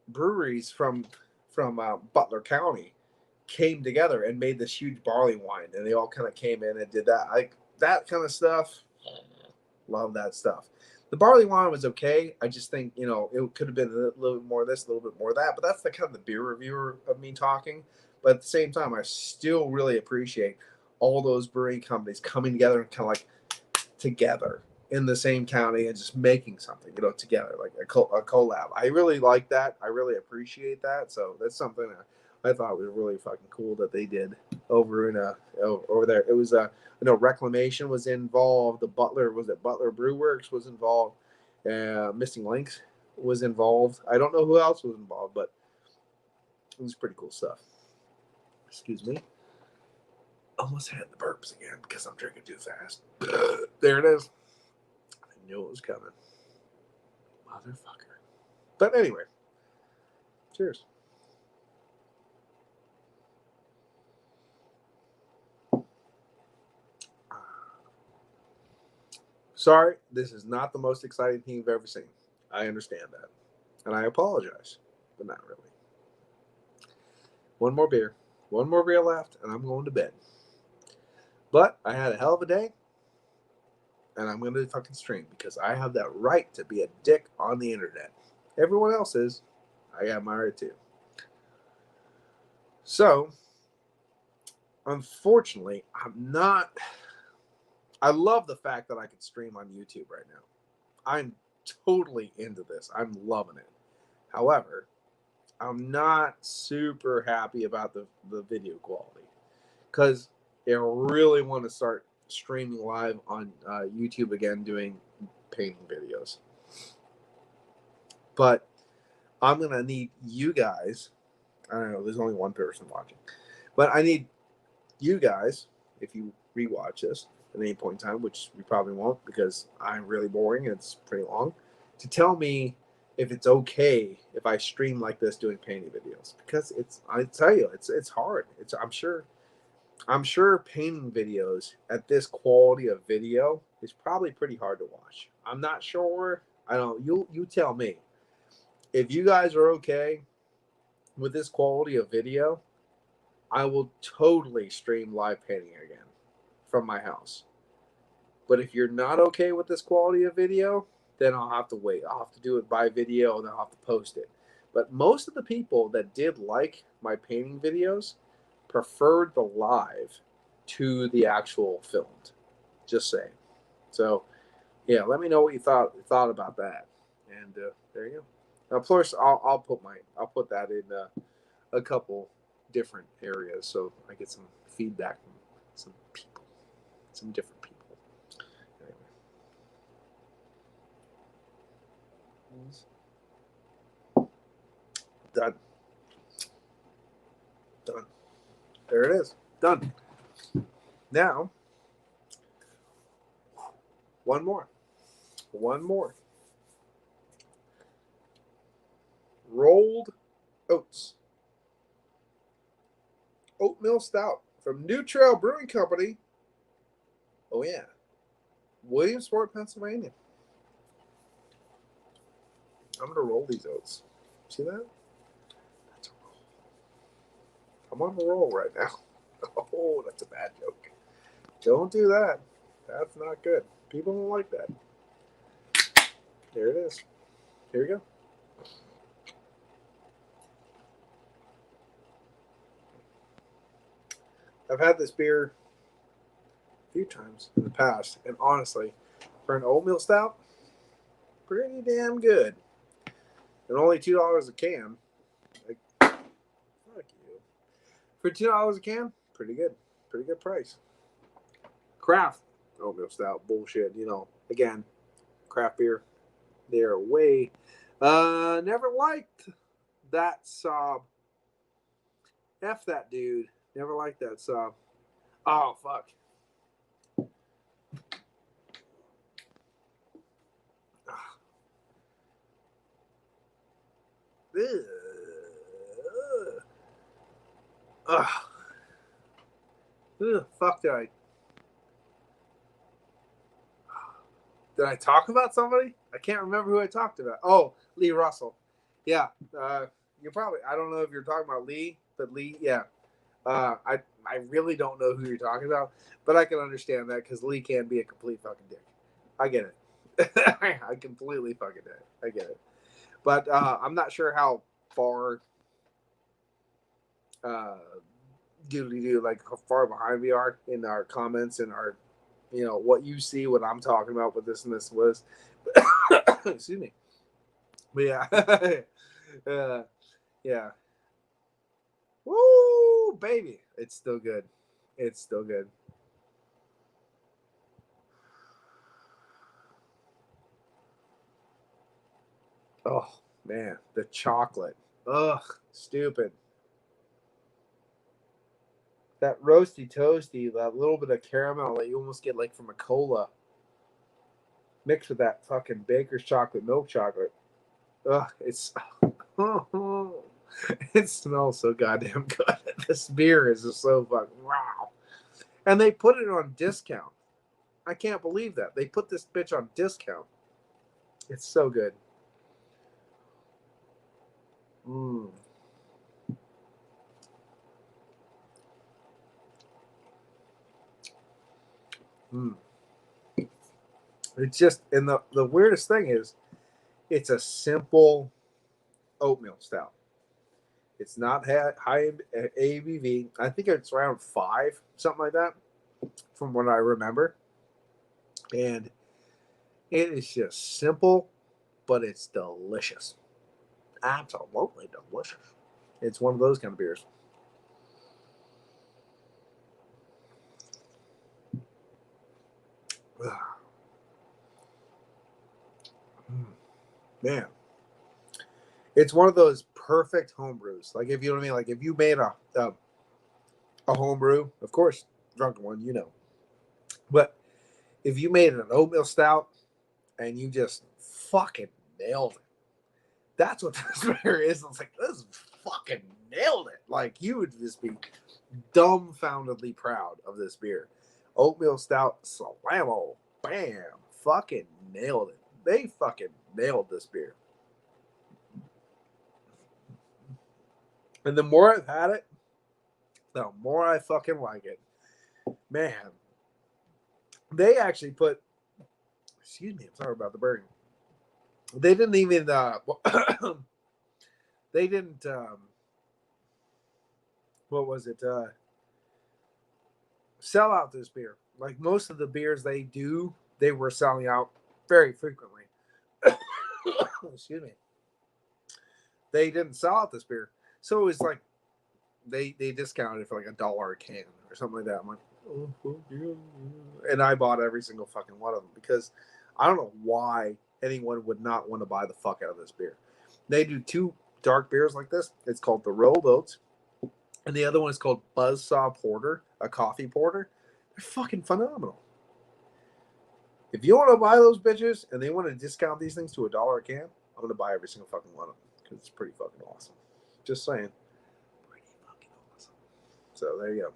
breweries from Butler County came together and made this huge barley wine, and they all kind of came in and did that. Like that kind of stuff. Love that stuff. The barley wine was okay. I just think, it could have been a little bit more of this, a little bit more of that. But that's the kind of the beer reviewer of me talking. But at the same time, I still really appreciate all those brewing companies coming together and kind of like together in the same county and just making something, together, like a collab. I really like that. I really appreciate that. So that's something that I thought was really fucking cool that they did over there. It was Reclamation was involved. The Butler Brew Works was involved. Missing Links was involved. I don't know who else was involved, but it was pretty cool stuff. Excuse me. Almost had the burps again because I'm drinking too fast. There it is. I knew it was coming. Motherfucker. But anyway. Cheers. Sorry, this is not the most exciting thing you've ever seen. I understand that. And I apologize, but not really. One more beer left, and I'm going to bed. But I had a hell of a day, and I'm going to fucking stream because I have that right to be a dick on the internet. Everyone else is. I got my right too. So, unfortunately, I love the fact that I can stream on YouTube right now. I'm totally into this. I'm loving it. However, I'm not super happy about the video quality because I really want to start streaming live on YouTube again, doing painting videos. But I'm going to need you guys. I don't know, there's only one person watching. But I need you guys, if you rewatch this at any point in time, which you probably won't because I'm really boring and it's pretty long, to tell me if it's okay if I stream like this doing painting videos. Because I tell you, it's hard. I'm sure painting videos at this quality of video is probably pretty hard to watch. I'm not sure. I don't. You tell me. If you guys are okay with this quality of video, I will totally stream live painting again from my house. But if you're not okay with this quality of video, then I'll have to wait. I'll have to do it by video and then I'll have to post it. But most of the people that did like my painting videos preferred the live to the actual filmed. Just saying. So, yeah, let me know what you thought about that. And there you go. Now, of course, I'll put that in a couple different areas so I get some feedback from some people, some different people. Anyway. Done. There it is. Done. Now, one more. Rolled oats. Oatmeal stout from New Trail Brewing Company. Oh, yeah. Williamsport, Pennsylvania. I'm gonna roll these oats. See that? That's a roll. I'm on a roll right now. Oh, that's a bad joke. Don't do that. That's not good. People don't like that. There it is. Here we go. I've had this beer a few times in the past, and honestly, for an oatmeal stout, pretty damn good. And only $2 a can. Like, fuck you. For $2 a can, pretty good. Pretty good price. Craft oatmeal stout, bullshit. Again, craft beer, they're way. Never liked that Saab. F that dude. Never liked that Saab. Oh, fuck. Ugh. Fuck, did I talk about somebody? I can't remember who I talked about. Oh, Lee Russell. Yeah. You probably, I don't know if you're talking about Lee, but Lee, yeah. I really don't know who you're talking about, but I can understand that because Lee can be a complete fucking dick. I get it. I completely fucking get it. I get it. But I'm not sure how far like how far behind we are in our comments and our, what you see, what I'm talking about, what this and this was. Excuse me. But yeah. Yeah. Woo, baby. It's still good. It's still good. Oh, man. The chocolate. Ugh, stupid. That roasty toasty, that little bit of caramel that you almost get like from a cola mixed with that fucking baker's chocolate, milk chocolate. Ugh, it's it smells so goddamn good. This beer is just so fucking wow. And they put it on discount. I can't believe that. They put this bitch on discount. It's so good. Mm. Mm. It's just, and the weirdest thing is, it's a simple oatmeal stout. It's not high ABV. I think it's around 5, something like that, from what I remember. And it is just simple, but it's delicious. Absolutely delicious. It's one of those kind of beers. Man, it's one of those perfect home brews. Like, if you know what I mean, like if you made a home brew, of course, drunken one. But if you made an oatmeal stout and you just fucking nailed it, that's what this beer is. It's like, this fucking nailed it. Like, you would just be dumbfoundedly proud of this beer. Oatmeal stout, salamo, bam, fucking nailed it. They fucking nailed this beer. And the more I've had it, the more I fucking like it. Man, they actually put, excuse me, I'm sorry about the burning. They didn't even, they didn't, what was it? Sell out this beer. Like most of the beers they do, they were selling out very frequently. Excuse me. They didn't sell out this beer. So it was like they discounted it for like $1 a can or something like that. I'm like, oh, yeah. And I bought every single fucking one of them because I don't know why anyone would not want to buy the fuck out of this beer. They do 2 dark beers like this. It's called the Rolled Oats, and the other one is called Buzzsaw Porter, a coffee porter. They're fucking phenomenal. If you want to buy those bitches and they want to discount these things to $1 a can, I'm going to buy every single fucking one of them because it's pretty fucking awesome. Just saying. Pretty fucking awesome. So there you go.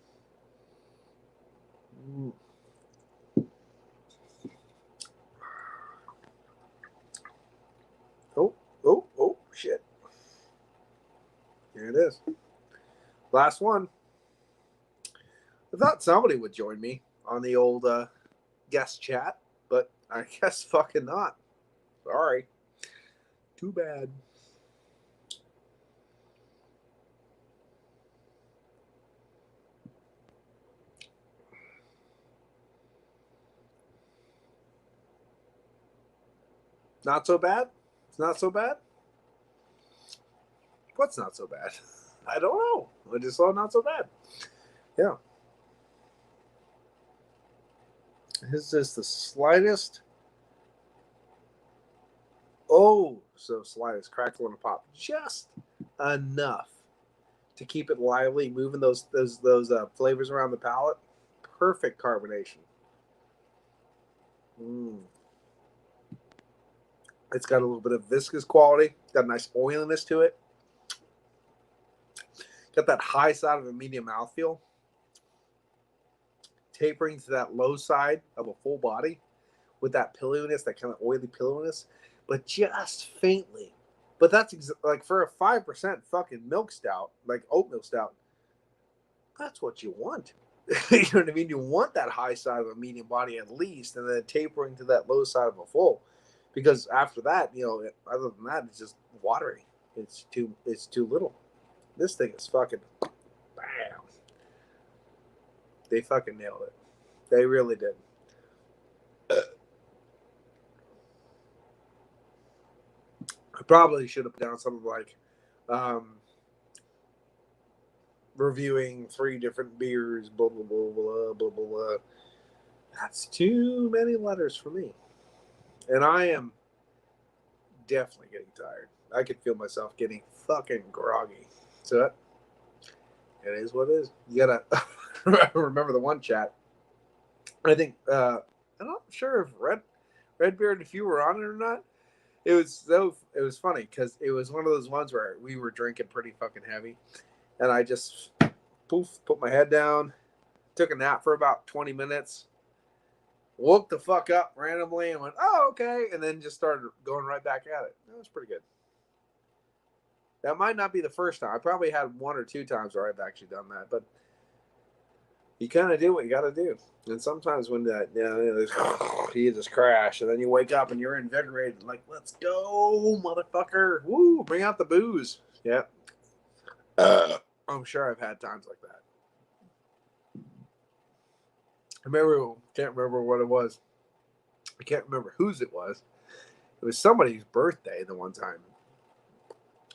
Oh, Here it is. Last one. I thought somebody would join me on the old guest chat, but I guess fucking not. Sorry. Too bad. Not so bad? It's not so bad? What's not so bad? I don't know. I just saw not so bad. Yeah. Is this the slightest? Oh, so slightest crackle and a pop. Just enough to keep it lively, moving those flavors around the palate. Perfect carbonation. It's got a little bit of viscous quality. It's got a nice oiliness to it. Got that high side of a medium mouthfeel, tapering to that low side of a full body with that pillowness, that kind of oily pillowness, but just faintly. But that's like for a 5% fucking milk stout, like oatmeal stout, that's what you want. You know what I mean? You want that high side of a medium body at least, and then tapering to that low side of a full. Because after that, you know, other than that, it's just watery. It's too little. This thing is fucking bam. They fucking nailed it. They really did. I probably should have put down something like reviewing 3 different beers, blah, blah, blah, blah, blah, blah, blah. That's too many letters for me. And I am definitely getting tired. I could feel myself getting fucking groggy. So it is what it is. You gotta remember the one chat. I think I'm not sure if Redbeard, if you were on it or not. It was funny because it was one of those ones where we were drinking pretty fucking heavy, and I just put my head down, took a nap for about 20 minutes, woke the fuck up randomly and went, oh, okay, and then just started going right back at it. That was pretty good. That might not be the first time. I probably had 1 or 2 times where I've actually done that, but you kind of do what you got to do. And sometimes when that, you just crash, and then you wake up and you're invigorated, like, let's go, motherfucker. Woo, bring out the booze. Yeah. I'm sure I've had times like that. Can't remember what it was. I can't remember whose it was. It was somebody's birthday the one time.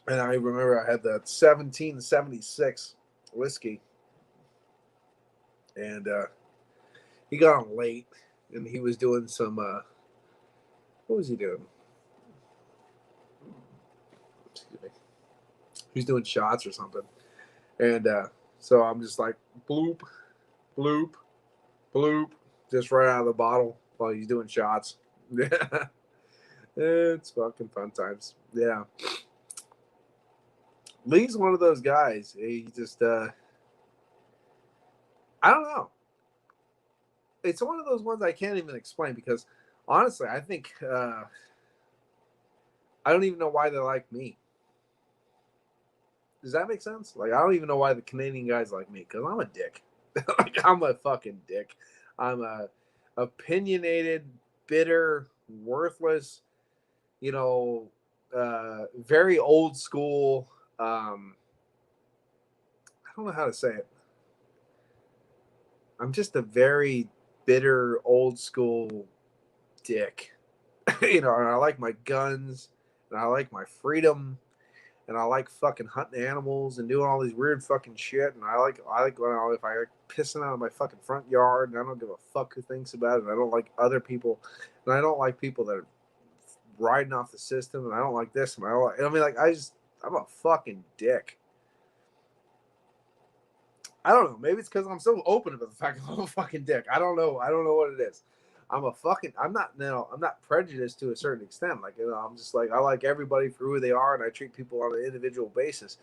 And I remember I had the 1776 whiskey. And he got on late, and he was doing some, what was he doing? Excuse me. He was doing shots or something. And so I'm just like, bloop, bloop, bloop, just right out of the bottle while he's doing shots. Yeah. It's fucking fun times. Yeah. Lee's one of those guys. He just, I don't know. It's one of those ones I can't even explain because, honestly, I think I don't even know why they like me. Does that make sense? Like, I don't even know why the Canadian guys like me because I'm a dick. Like, I'm a fucking dick. I'm a opinionated, bitter, worthless, very old school. I don't know how to say it. I'm just a very bitter, old school dick. And I like my guns, and I like my freedom, and I like fucking hunting animals and doing all these weird fucking shit. And I like if I like pissing out of my fucking front yard, and I don't give a fuck who thinks about it. And I don't like other people, and I don't like people that are riding off the system, and I don't like this, and I'm a fucking dick. I don't know. Maybe it's because I'm so open about the fact that I'm a fucking dick. I don't know. I don't know what it is. I'm not prejudiced to a certain extent. Like, I'm just like, I like everybody for who they are, and I treat people on an individual basis.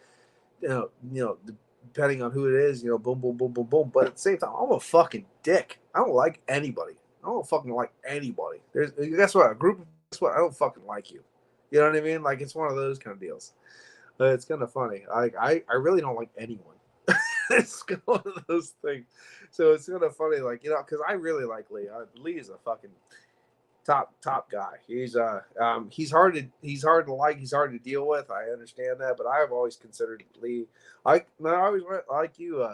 Depending on who it is, boom, boom, boom, boom, boom. But at the same time, I'm a fucking dick. I don't like anybody. I don't fucking like anybody. Guess what? I don't fucking like you. You know what I mean? Like, it's one of those kind of deals. It's kind of funny. I really don't like anyone. It's one of those things. So it's kind of funny, like, because I really like Lee. Lee is a fucking top guy. He's hard to like. He's hard to deal with. I understand that, but I've always considered Lee. I always like you,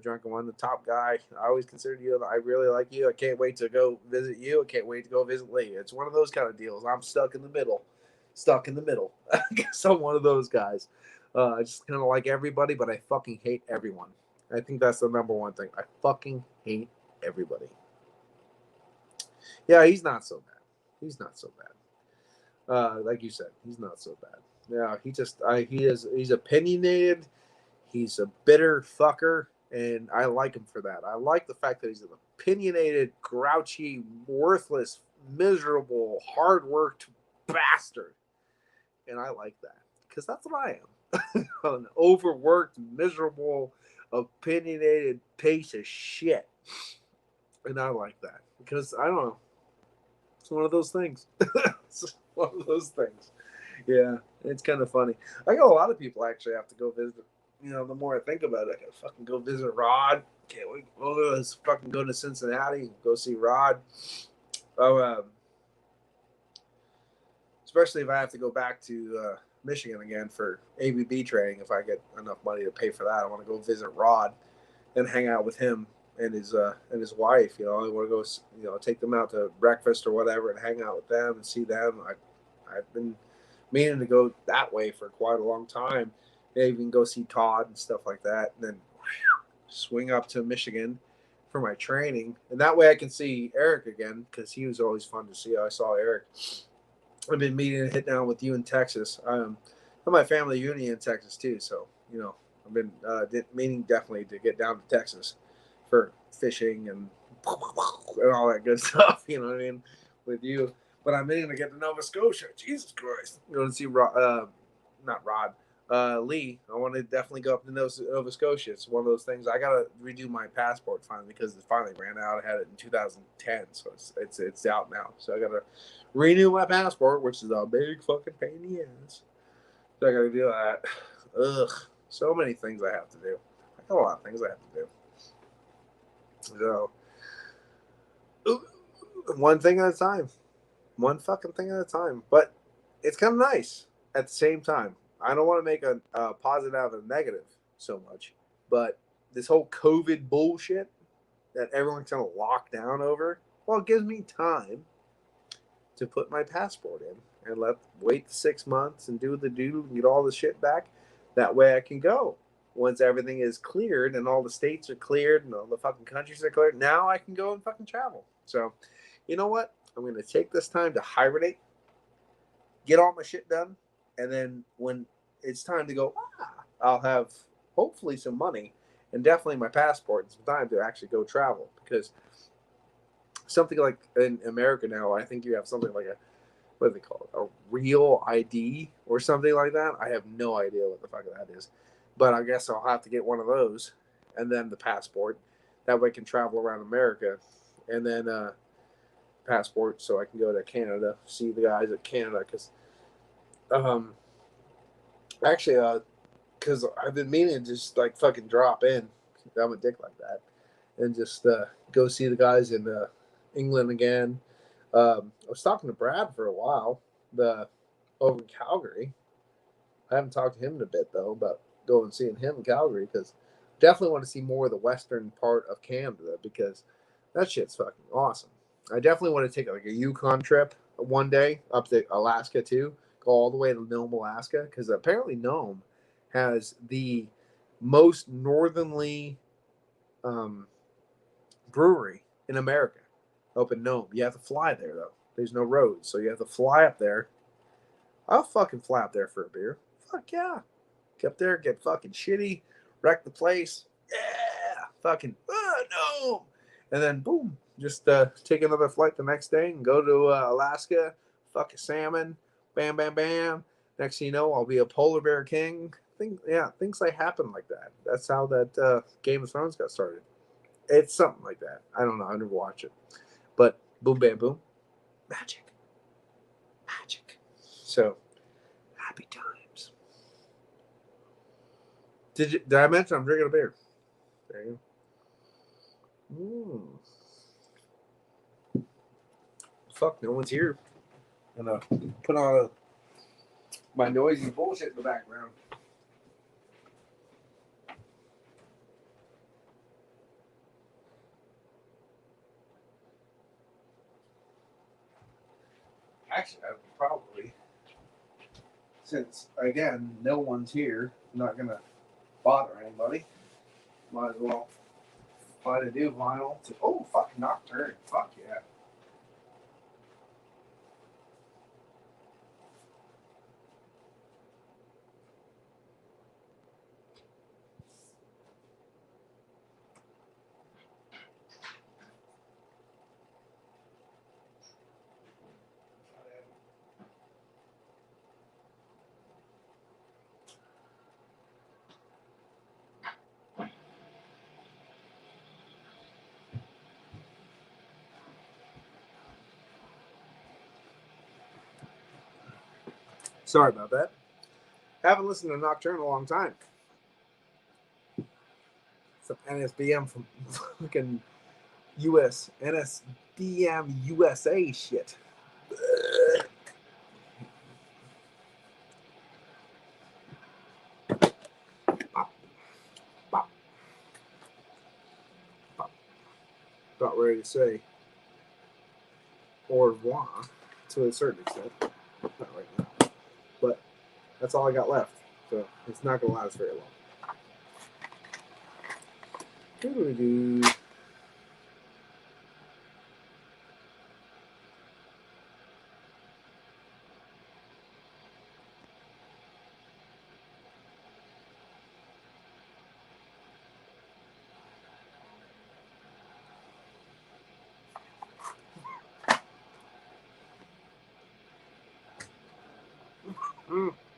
drunken one, the top guy. I always considered you. I really like you. I can't wait to go visit you. I can't wait to go visit Lee. It's one of those kind of deals. I'm stuck in the middle. Stuck in the middle. I guess I'm one of those guys. I just kind of like everybody, but I fucking hate everyone. I think that's the number one thing. I fucking hate everybody. Yeah, he's not so bad. He's not so bad. Like you said, he's not so bad. Yeah, he's opinionated. He's a bitter fucker, and I like him for that. I like the fact that he's an opinionated, grouchy, worthless, miserable, hard-worked bastard, and I like that because that's what I am. An overworked, miserable, opinionated piece of shit, and I like that because I don't know. It's one of those things. It's one of those things. Yeah, it's kind of funny. I got a lot of people actually have to go visit. The more I think about it, I gotta fucking go visit Rod. Can't wait. Let's fucking go to Cincinnati, go see Rod. Oh, especially if I have to go back to Michigan again for ABB training. If I get enough money to pay for that, I want to go visit Rod and hang out with him and his wife. I want to go, take them out to breakfast or whatever and hang out with them and see them. I've been meaning to go that way for quite a long time. Maybe even go see Todd and stuff like that, and then swing up to Michigan for my training, and that way I can see Eric again because he was always fun to see. I saw Eric. I've been meaning to hit down with you in Texas. I have my family uni in Texas too, so I've been meaning definitely to get down to Texas for fishing and all that good stuff. You know what I mean, with you. But I'm meaning to get to Nova Scotia. Jesus Christ, I'm going to see not Rod. Lee. I want to definitely go up to Nova Scotia. It's one of those things. I gotta redo my passport finally because it finally ran out. I had it in 2010, so it's out now. So I gotta renew my passport, which is a big fucking pain in the ass. So I gotta do that. Ugh, so many things I have to do. I got a lot of things I have to do. So one thing at a time, one fucking thing at a time. But it's kind of nice at the same time. I don't want to make a positive out of a negative so much, but this whole COVID bullshit that everyone's kind of locked down over, well, it gives me time to put my passport in and wait the 6 months and do and get all the shit back. That way I can go. Once everything is cleared and all the states are cleared and all the fucking countries are cleared, now I can go and fucking travel. So, you know what? I'm going to take this time to hibernate, get all my shit done, and then when it's time to go, I'll have hopefully some money and definitely my passport and some time to actually go travel. Because something like in America now, I think you have something like what do they call it? A real ID or something like that. I have no idea what the fuck that is. But I guess I'll have to get one of those and then the passport. That way I can travel around America. And then passport so I can go to Canada, see the guys at Canada. Because actually, because I've been meaning to just like fucking drop in. I'm a dick like that, and just go see the guys in England again. I was talking to Brad for a while, over in Calgary. I haven't talked to him in a bit though about going and seeing him in Calgary because definitely want to see more of the western part of Canada because that shit's fucking awesome. I definitely want to take like a Yukon trip one day up to Alaska too. Go all the way to Nome, Alaska, because apparently Nome has the most northerly brewery in America. Up in Nome, you have to fly there though. There's no roads, so you have to fly up there. I'll fucking fly up there for a beer. Fuck yeah, get up there, get fucking shitty, wreck the place. Yeah, fucking Nome, and then boom, just take another flight the next day and go to Alaska. Fuck a salmon. Bam, bam, bam. Next thing you know, I'll be a polar bear king. Things like happen like that. That's how that Game of Thrones got started. It's something like that. I don't know. I never watch it. But boom, bam, boom. Magic. Magic. So, happy times. Did I mention I'm drinking a beer? There you go. Fuck, no one's here. I'm gonna put on my noisy bullshit in the background. Actually, I would probably, since again no one's here, I'm not gonna bother anybody. Might as well find a new vinyl. Oh, fucking Nocturne! Fuck yeah! Sorry about that. Haven't listened to Nocturne in a long time. Some NSBM from fucking US NSBM USA shit. Bop, bop, bop. About ready to say au revoir to a certain extent. Not right now. But that's all I got left. So it's not going to last very long. What do we do?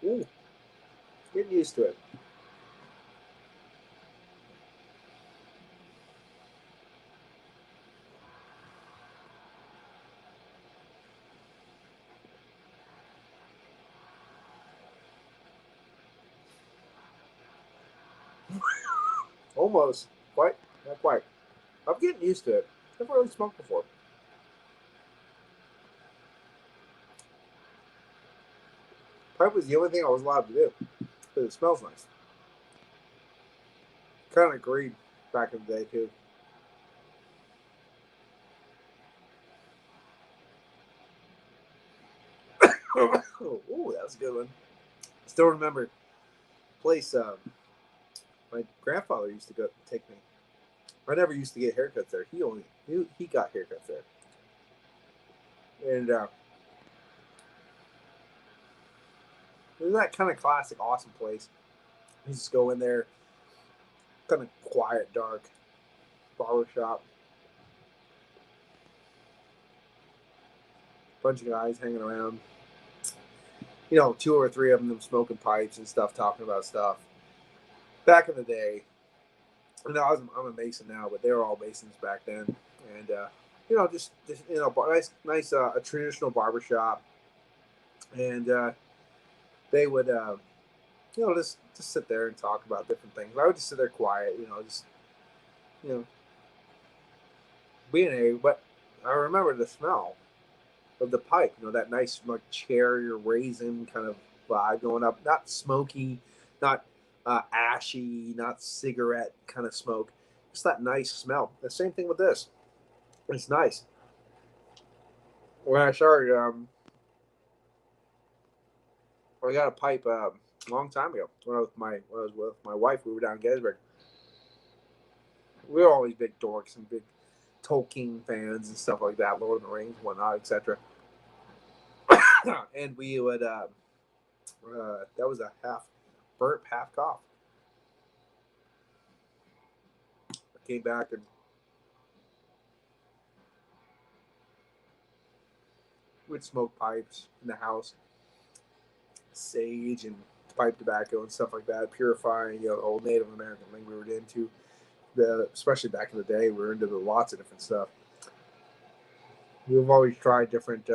Ooh, getting used to it. Almost. Quite. Not quite. I'm getting used to it. I've never really smoked before. Pipe was the only thing I was allowed to do. But it smells nice. Kind of agreed back in the day, too. Ooh, that was a good one. Still remember place my grandfather used to go take me. I never used to get haircuts there. He got haircuts there. And it was that kind of classic, awesome place. You just go in there, kind of quiet, dark barber shop. Bunch of guys hanging around. You know, two or three of them smoking pipes and stuff, talking about stuff. Back in the day, you know, I'm a Mason now, but they were all Masons back then. And you know, just you know, nice, a traditional barber shop. And they would, you know, just sit there and talk about different things. I would just sit there quiet, you know, just you know, being a. But I remember the smell of the pipe. You know, that nice like cherry or raisin kind of vibe going up. Not smoky, not ashy, not cigarette kind of smoke. Just that nice smell. The same thing with this. It's nice. When I started, I got a pipe a long time ago when I was with my wife. We were down in Gettysburg. We were always big dorks and big Tolkien fans and stuff like that, Lord of the Rings, whatnot, etc. And we would that was a half burp, half cough. I came back and we'd smoke pipes in the house, sage and pipe tobacco and stuff like that, purifying, you know, the whole Native American thing we were into. Especially back in the day, we were into lots of different stuff. We've always tried different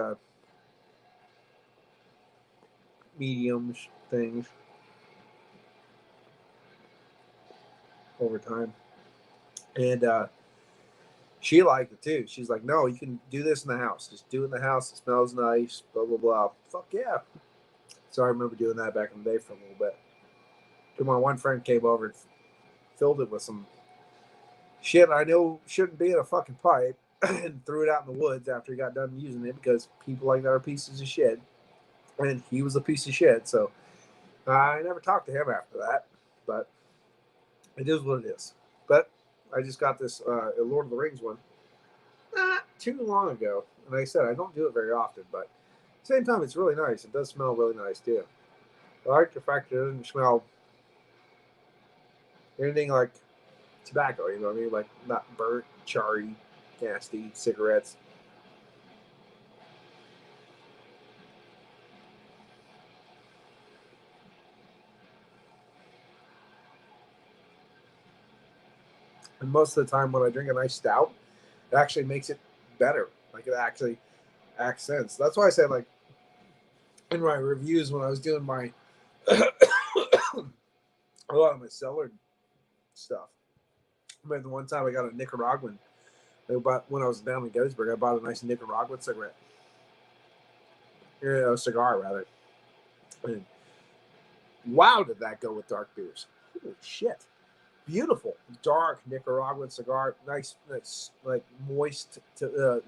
mediums things. over time. And she liked it too. She's like, no, you can do this in the house. Just do it in the house. It smells nice, blah, blah, blah. Fuck yeah. So I remember doing that back in the day for a little bit. Then my one friend came over and filled it with some shit I know shouldn't be in a fucking pipe and threw it out in the woods after he got done using it because people like that are pieces of shit. And he was a piece of shit. So I never talked to him after that. But it is what it is. But I just got this Lord of the Rings one not too long ago. And like I said, I don't do it very often. But at the same time, it's really nice. It does smell really nice too. I like the fact that it doesn't smell anything like tobacco, you know what I mean? Like not burnt, charry, nasty cigarettes. And most of the time when I drink a nice stout, it actually makes it better. Like it actually accents. That's why I said like in my reviews when I was doing my a lot of my cellar stuff. I remember the one time I got a Nicaraguan. When I was down in Gettysburg, I bought a nice Nicaraguan cigarette. A cigar, rather. And wow, did that go with dark beers. Holy shit. Beautiful. Dark Nicaraguan cigar. Nice, like moist,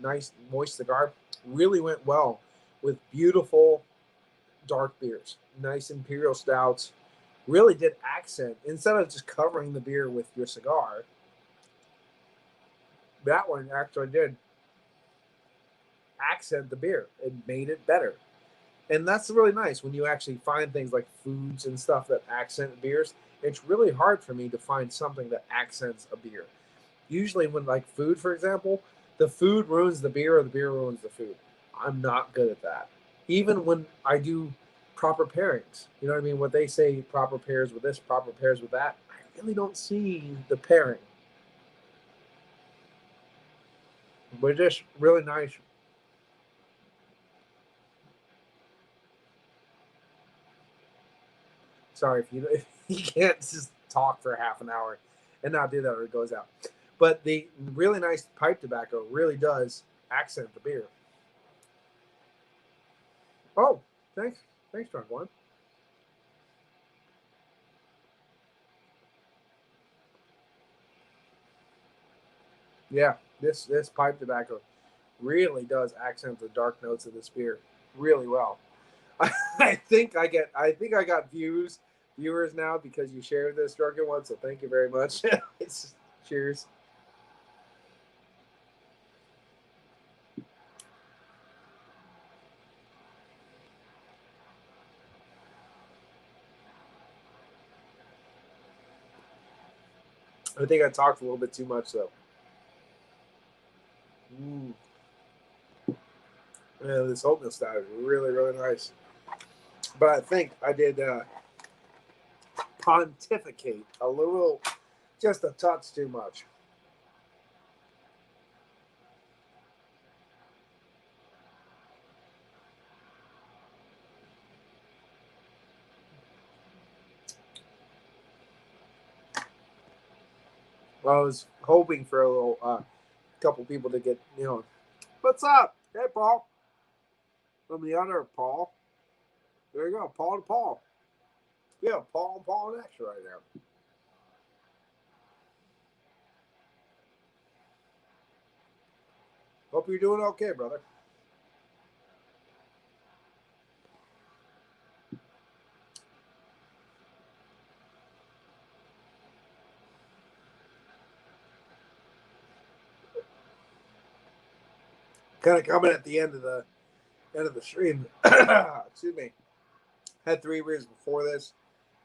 nice, moist cigar. Really went well with beautiful dark beers. Nice imperial stouts. Really did accent. Instead of just covering the beer with your cigar, that one actually did accent the beer. It made it better. And that's really nice when you actually find things like foods and stuff that accent beers. It's really hard for me to find something that accents a beer. Usually when like food, for example, the food ruins the beer or the beer ruins the food. I'm not good at that. Even when I do proper pairings, you know what I mean? What they say, proper pairs with this, proper pairs with that, I really don't see the pairing. But just really nice. Sorry if you can't just talk for half an hour and not do that or it goes out. But the really nice pipe tobacco really does accent the beer. Oh, thanks. Thanks, Drunk One. Yeah, this pipe tobacco really does accent the dark notes of this beer really well. I think I got viewers now because you shared this Drunken One, so thank you very much. Cheers. I think I talked a little bit too much though. Mm. Yeah, this oatmeal stout is really, really nice. But I think I did pontificate a little, just a touch too much. I was hoping for a little couple people to get, what's up? Hey, Paul. From the other Paul. There you go, Paul to Paul. Yeah, Paul and Paul and extra right there. Hope you're doing okay, brother. Kind of coming at the end of the stream. Excuse me. Had 3 beers before this.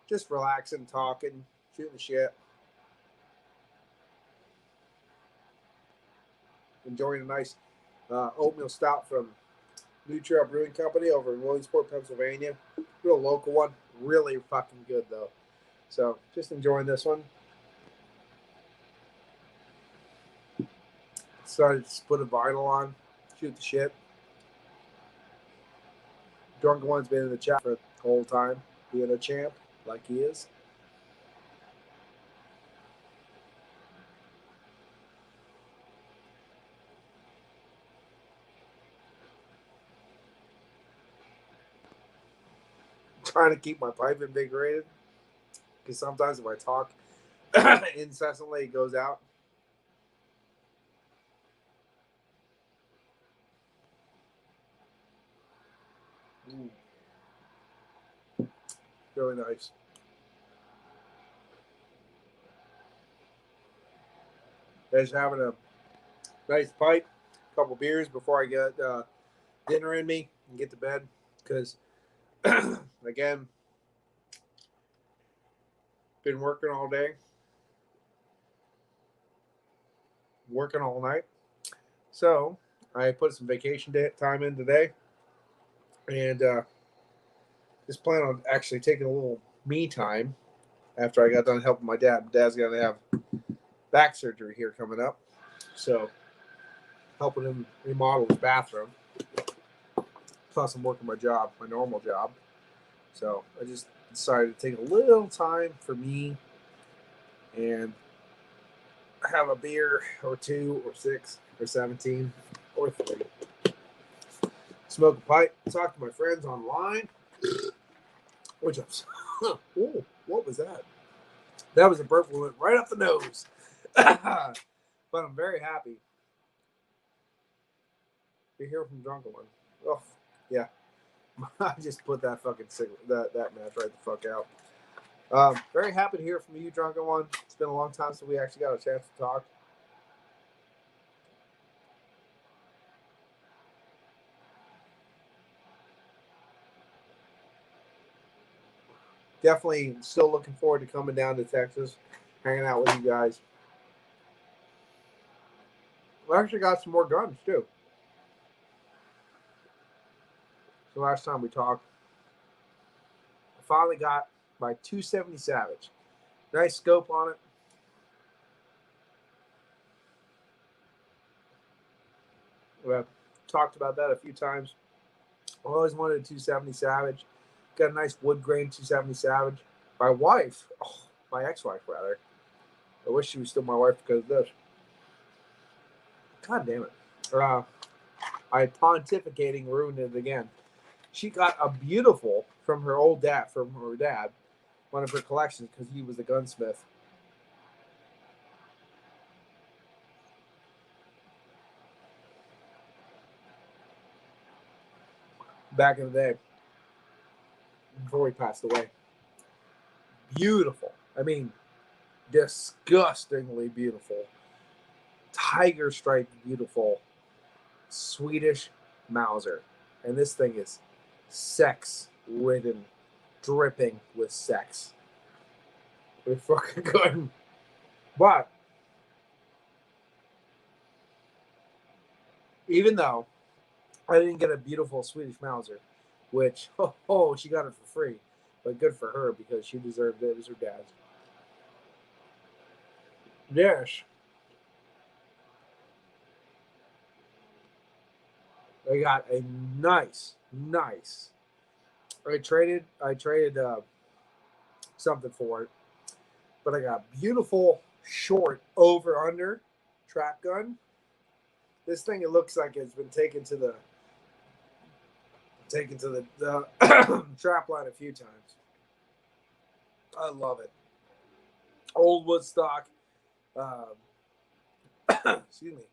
Just relaxing, talking, shooting the shit. Enjoying a nice oatmeal stout from New Trail Brewing Company over in Williamsport, Pennsylvania. Real local one. Really fucking good, though. So, just enjoying this one. Started to put a vinyl on, shoot the shit. Drunken One's been in the chat for the whole time, being a champ, like he is. trying to keep my pipe invigorated because sometimes if I talk incessantly, it goes out. Ooh. Really nice. Just having a nice pipe, a couple beers before I get dinner in me and get to bed. Because, again, been working all day, working all night. So I put some vacation time in today, and just plan on actually taking a little me time after I got done helping my dad. Dad's gonna have back surgery here coming up, so helping him remodel his bathroom. Plus, I'm working my job, my normal job. So I just decided to take a little time for me and have a beer or two or 6 or 17 or 3. Smoke a pipe, talk to my friends online. Which I'm, oh, what was that? That was a burp that went right up the nose. But I'm very happy to hear from Drunken One. Oh, yeah. I just put that fucking that match right the fuck out. Very happy to hear from you, Drunken One. It's been a long time since we actually got a chance to talk. Definitely still looking forward to coming down to Texas, hanging out with you guys. We actually got some more guns, too. The last time we talked, I finally got my 270 Savage. Nice scope on it. We've talked about that a few times. I always wanted a 270 Savage. Got a nice wood grain 270 Savage. My wife, my ex-wife rather. I wish she was still my wife because of this. God damn it. I pontificating ruined it again. She got a beautiful from her dad, one of her collections because he was a gunsmith. Back in the day, before he passed away. Beautiful. I mean, disgustingly beautiful. Tiger stripe beautiful. Swedish Mauser. And this thing is sex ridden, dripping with sex. It's fucking good. But even though I didn't get a beautiful Swedish Mauser, which, she got it for free. But good for her because she deserved it. It was her dad's. Yes. I got a nice. I traded something for it, but I got beautiful short over under trap gun. This thing, it looks like it's been taken to the trap line a few times. I love it. Old Woodstock. Excuse me.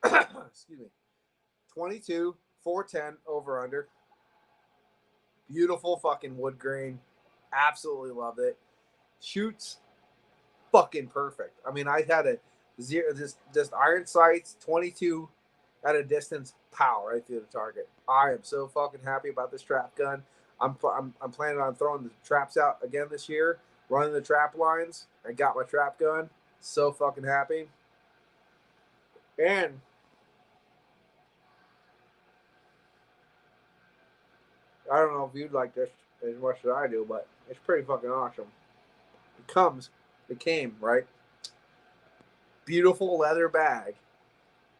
Excuse me. 22, 410 over under. Beautiful fucking wood grain. Absolutely love it. Shoots fucking perfect. I mean, I had a just iron sights, 22 at a distance, pow, right through the target. I am so fucking happy about this trap gun. I'm planning on throwing the traps out again this year, running the trap lines. I got my trap gun. So fucking happy. And I don't know if you'd like this as much as I do, but it's pretty fucking awesome. It came, right? Beautiful leather bag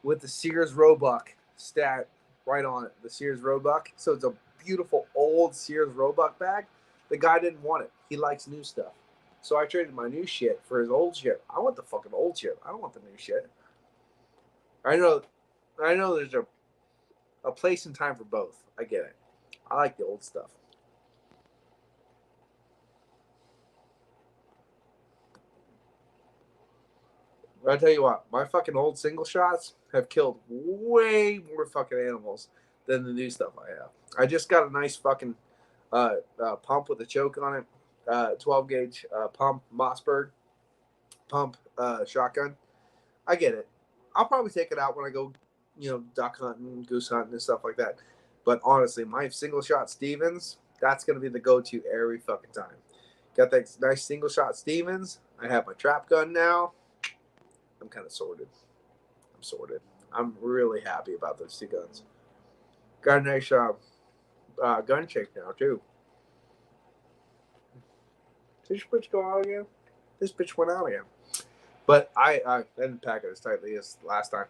with the Sears Roebuck stat right on it. The Sears Roebuck. So it's a beautiful old Sears Roebuck bag. The guy didn't want it. He likes new stuff. So I traded my new shit for his old shit. I want the fucking old shit. I don't want the new shit. I know there's a place and time for both. I get it. I like the old stuff. But I tell you what, my fucking old single shots have killed way more fucking animals than the new stuff I have. I just got a nice fucking pump with a choke on it, 12 gauge pump, Mossberg pump shotgun. I get it. I'll probably take it out when I go, duck hunting, goose hunting, and stuff like that. But honestly, my single shot Stevens, that's going to be the go to every fucking time. Got that nice single shot Stevens. I have my trap gun now. I'm kind of sorted. I'm sorted. I'm really happy about those two guns. Got a nice gun shake now, too. Did this bitch go out again? This bitch went out again. But I didn't pack it as tightly as last time.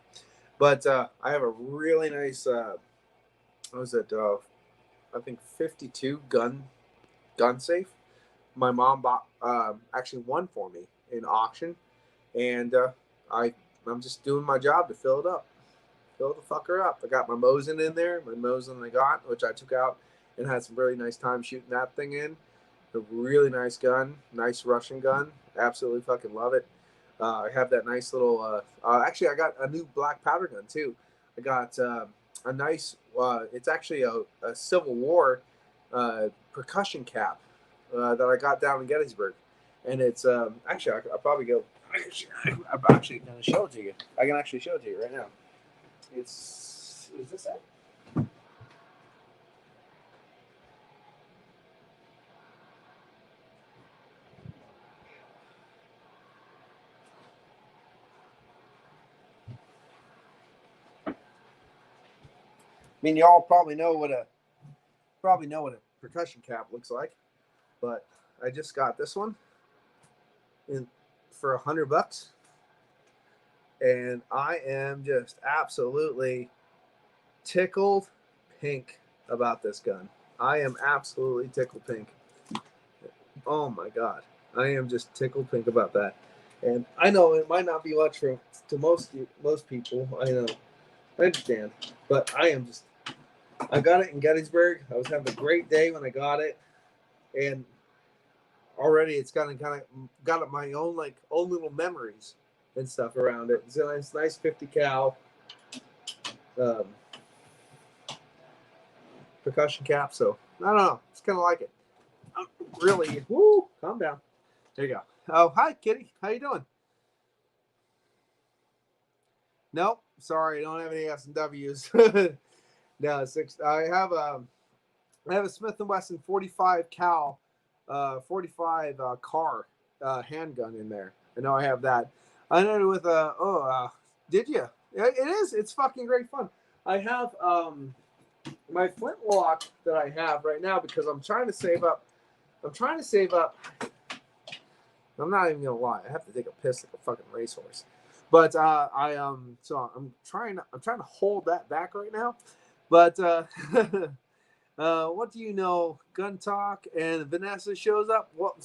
But I have a really nice, what was it? I think 52 gun safe. My mom bought actually one for me in auction, and I'm just doing my job to fill it up, fill the fucker up. I got my Mosin in there, my Mosin I got, which I took out and had some really nice time shooting that thing in. A really nice gun, nice Russian gun. Absolutely fucking love it. I have that nice little. Actually, I got a new black powder gun too. I got a nice. It's actually a Civil War percussion cap that I got down in Gettysburg, and it's actually I'll probably go. I'm actually going to show it to you. I can actually show it to you right now. Is this it? I mean, y'all probably know what a percussion cap looks like, but I just got this one for $100, and I am just absolutely tickled pink about this gun. I am absolutely tickled pink. Oh my god, I am just tickled pink about that. And I know it might not be much to most people. I know, I understand, but I got it in Gettysburg. I was having a great day when I got it, and already it's kind of got my own little memories and stuff around it. So it's nice 50 cal percussion cap. So I don't know. It's kind of like it. I'm really, calm down. There you go. Oh, hi, Kitty. How you doing? Nope. Sorry, I don't have any S and W's. No, six. I have a Smith & Wesson 45 cal, 45 car handgun in there. I know I have that. I know it with did you? It is. It's fucking great fun. I have my flintlock that I have right now because I'm trying to save up. I'm not even gonna lie. I have to take a piss like a fucking racehorse. But so I'm trying to hold that back right now. But what do you know? Gun Talk and Vanessa shows up. Well,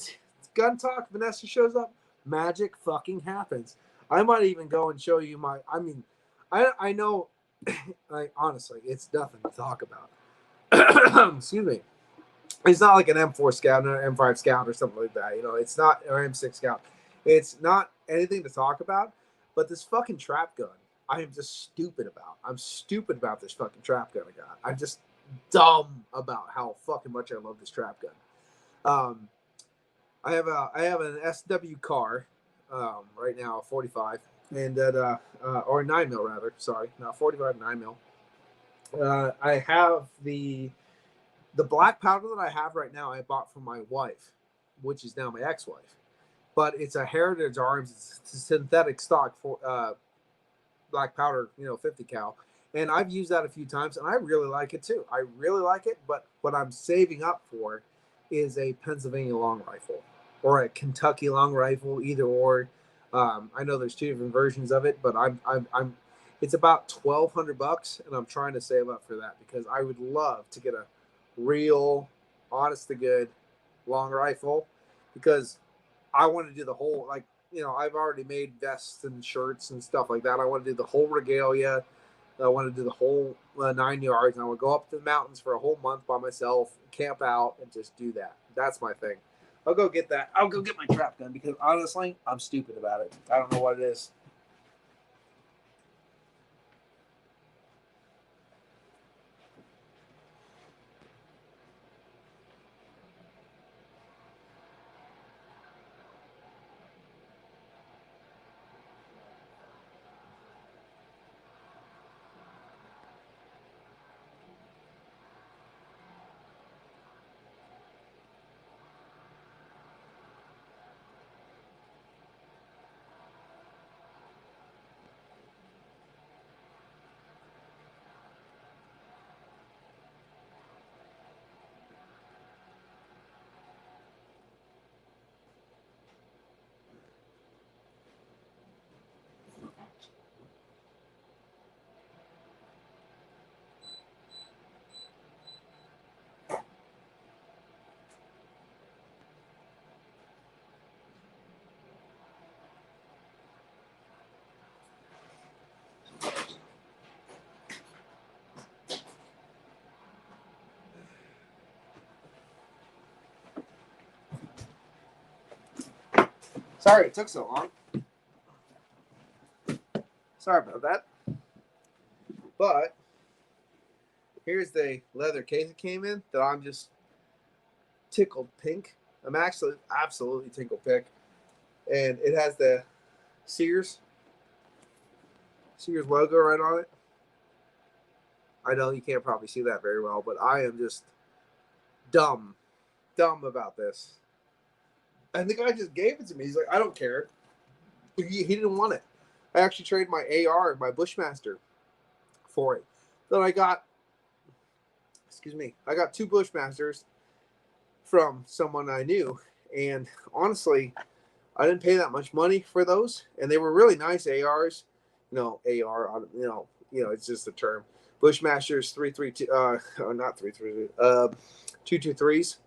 Gun Talk, Vanessa shows up. Magic fucking happens. I might even go and show you my. I mean, I know. Honestly, it's nothing to talk about. Excuse me. It's not like an M4 Scout or an M5 Scout or something like that. It's not or M6 Scout. It's not anything to talk about. But this fucking trap gun, I am just stupid about. I'm stupid about this fucking trap gun I got. I'm just dumb about how fucking much I love this trap gun. I have an SW car right now, 45, and that or 9mm rather. Sorry, not 45, 9mm. I have the black powder that I have right now. I bought from my wife, which is now my ex-wife, but it's a Heritage Arms. It's a synthetic stock for black powder, 50 cal. And I've used that a few times, and I really like it too. I really like it, but what I'm saving up for is a Pennsylvania long rifle or a Kentucky long rifle, either or. I know there's two different versions of it, but I'm it's about $1,200, and I'm trying to save up for that because I would love to get a real, honest to good long rifle because I want to do the whole I've already made vests and shirts and stuff like that. I want to do the whole regalia. I want to do the whole 9 yards. And I want to go up to the mountains for a whole month by myself, camp out, and just do that. That's my thing. I'll go get that. I'll go get my trap gun because honestly, I'm stupid about it. I don't know what it is. Sorry it took so long. Sorry about that. But here's the leather case it came in that I'm just tickled pink. I'm actually absolutely tickled pink. And it has the Sears logo right on it. I know you can't probably see that very well, but I am just dumb about this. And the guy just gave it to me. He's like, I don't care. He didn't want it. I actually traded my AR, my Bushmaster, for it. Then I got, I got 2 Bushmasters from someone I knew. And honestly, I didn't pay that much money for those. And they were really nice ARs. AR, it's just a term. Bushmasters 332, not 332, 223s,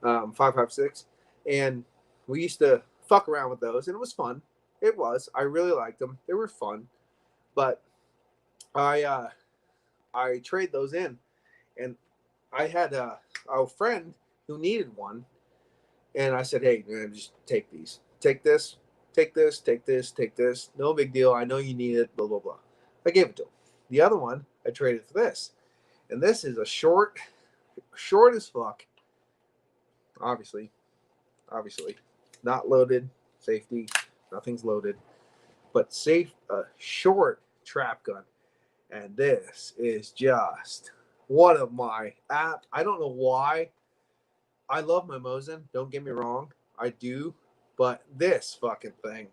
5.56, and we used to fuck around with those, and it was fun. It was. I really liked them. They were fun, but I trade those in, and I had a friend who needed one, and I said, "Hey, man, just take these. Take this. Take this. Take this. Take this. No big deal. I know you need it. Blah blah blah." I gave it to him. The other one I traded for this, and this is a short as fuck. Obviously, not loaded. Safety, nothing's loaded, but short trap gun. And this is just one of my app. I don't know why. I love my Mosin. Don't get me wrong, I do, but this fucking thing,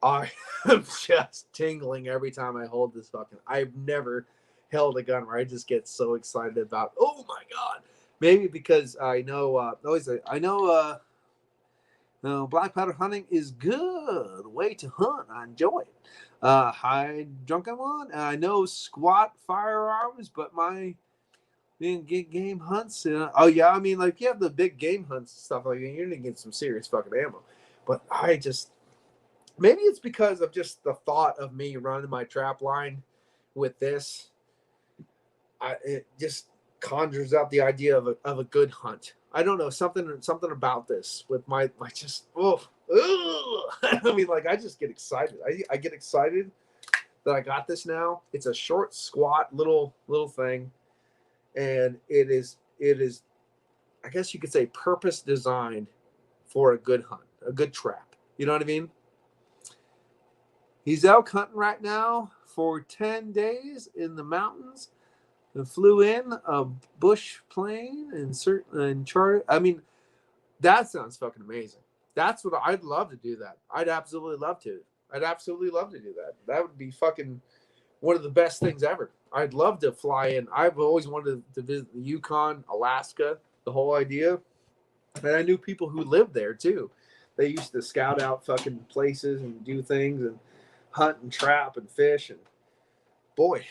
I am just tingling every time I hold this fucking. I've never held a gun where I just get so excited about. Oh my god! Maybe because I know. Black powder hunting is good way to hunt. I enjoy it. High drunken one. I know squat firearms, but my game hunts. Oh yeah, I mean like you have the big game hunts and stuff like that. You're gonna get some serious fucking ammo. But I just. Maybe it's because of just the thought of me running my trap line with this. It just conjures up the idea of a good hunt. I don't know, something about this with my just I mean, like I just get excited. I get excited that I got this now. It's a short, squat little thing, and it is I guess you could say purpose designed for a good hunt, a good trap. You know what I mean? He's elk hunting right now for 10 days in the mountains. And flew in a bush plane and chartered. I mean, that sounds fucking amazing. That's what I'd love to do. That I'd absolutely love to. I'd absolutely love to do that. That would be fucking one of the best things ever. I'd love to fly in. I've always wanted to visit the Yukon, Alaska, the whole idea. And I knew people who lived there too. They used to scout out fucking places and do things and hunt and trap and fish. And boy,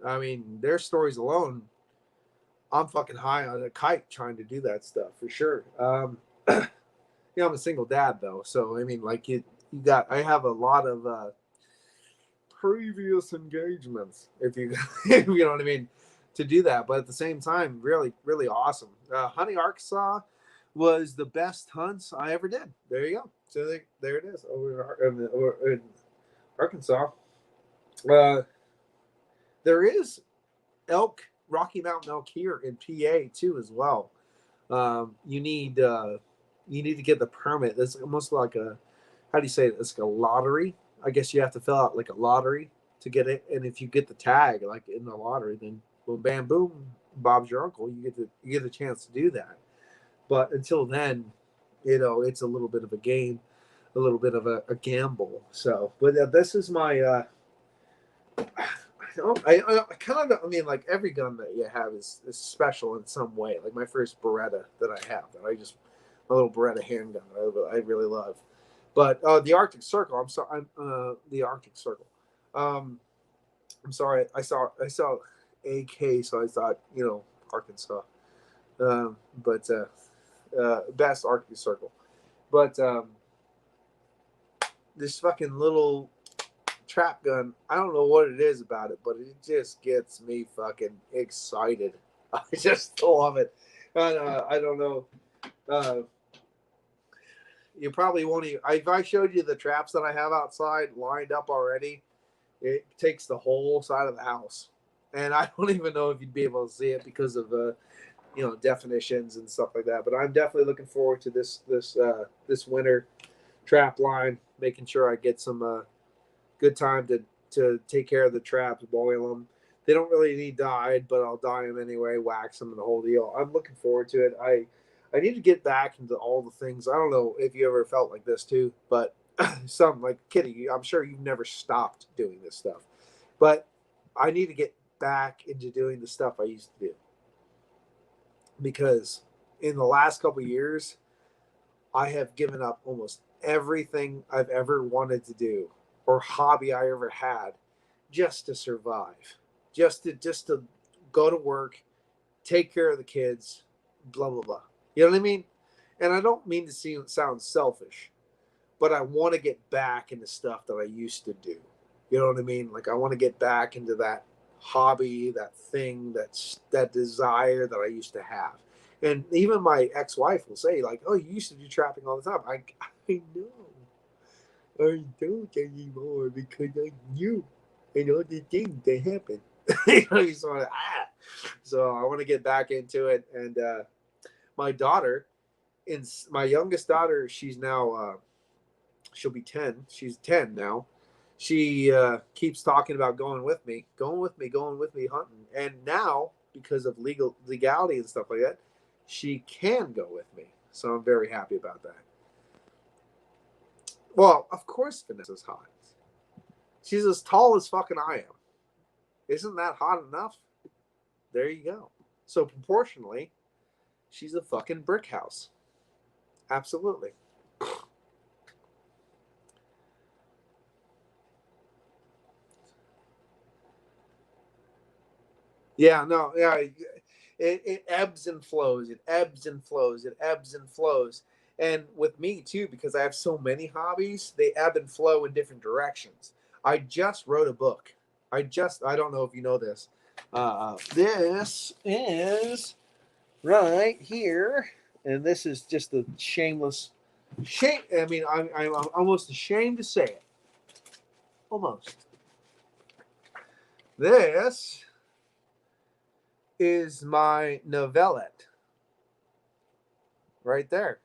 I mean, their stories alone, I'm fucking high on a kite trying to do that stuff for sure. I'm a single dad though, so I mean, like I have a lot of previous engagements, if you if you know what I mean, to do that. But at the same time, really, really awesome. Hunting Arkansas was the best hunts I ever did. There you go. So there it is over in Arkansas. There is Rocky Mountain elk here in PA too as well. You need to get the permit. It's almost like how do you say it? It's like a lottery. I guess you have to fill out like a lottery to get it. And if you get the tag like in the lottery, then boom, bam, boom, Bob's your uncle. You get the chance to do that. But until then, it's a little bit of a game, a little bit of a gamble. So, but this is my. I kind of, I mean, like every gun that you have is special in some way. Like my first Beretta that I have, my little Beretta handgun that I really love. But the Arctic Circle, I'm sorry, the Arctic Circle. I'm sorry, I saw AK, so I thought Arkansas, but best Arctic Circle. But this fucking little trap gun, I don't know what it is about it, but it just gets me fucking excited. I just love it. I don't know. You probably won't even. If I showed you the traps that I have outside lined up already, it takes the whole side of the house, and I don't even know if you'd be able to see it because of the, definitions and stuff like that. But I'm definitely looking forward to this winter trap line, making sure I get some good time to take care of the traps, boil them. They don't really need dyed, but I'll dye them anyway, wax them, and the whole deal. I'm looking forward to it. I need to get back into all the things. I don't know if you ever felt like this too, but some like Kitty, I'm sure you've never stopped doing this stuff, but I need to get back into doing the stuff I used to do, because in the last couple of years, I have given up almost everything I've ever wanted to do or hobby I ever had just to survive, just to go to work, take care of the kids, blah blah blah. You know what I mean? And I don't mean to sound selfish, but I want to get back into stuff that I used to do. You know what I mean? Like I want to get back into that hobby, that thing, that desire that I used to have. And even my ex-wife will say, like, "Oh, you used to do trapping all the time." I know. I don't anymore because I knew and all the things that happened. So I want to get back into it. And my daughter, my youngest daughter, she's now she'll be 10. She's 10 now. She keeps talking about going with me hunting. And now, because of legality and stuff like that, she can go with me. So I'm very happy about that. Well, of course Vanessa's hot. She's as tall as fucking I am. Isn't that hot enough? There you go. So proportionally, she's a fucking brick house. Absolutely. Yeah, no, yeah. It ebbs and flows. It ebbs and flows. It ebbs and flows. And with me too, because I have so many hobbies, they ebb and flow in different directions. I just wrote a book. I don't know if you know this. This is right here, and this is just a shameless shame. I mean, I'm almost ashamed to say it. Almost. This is my novelette right there,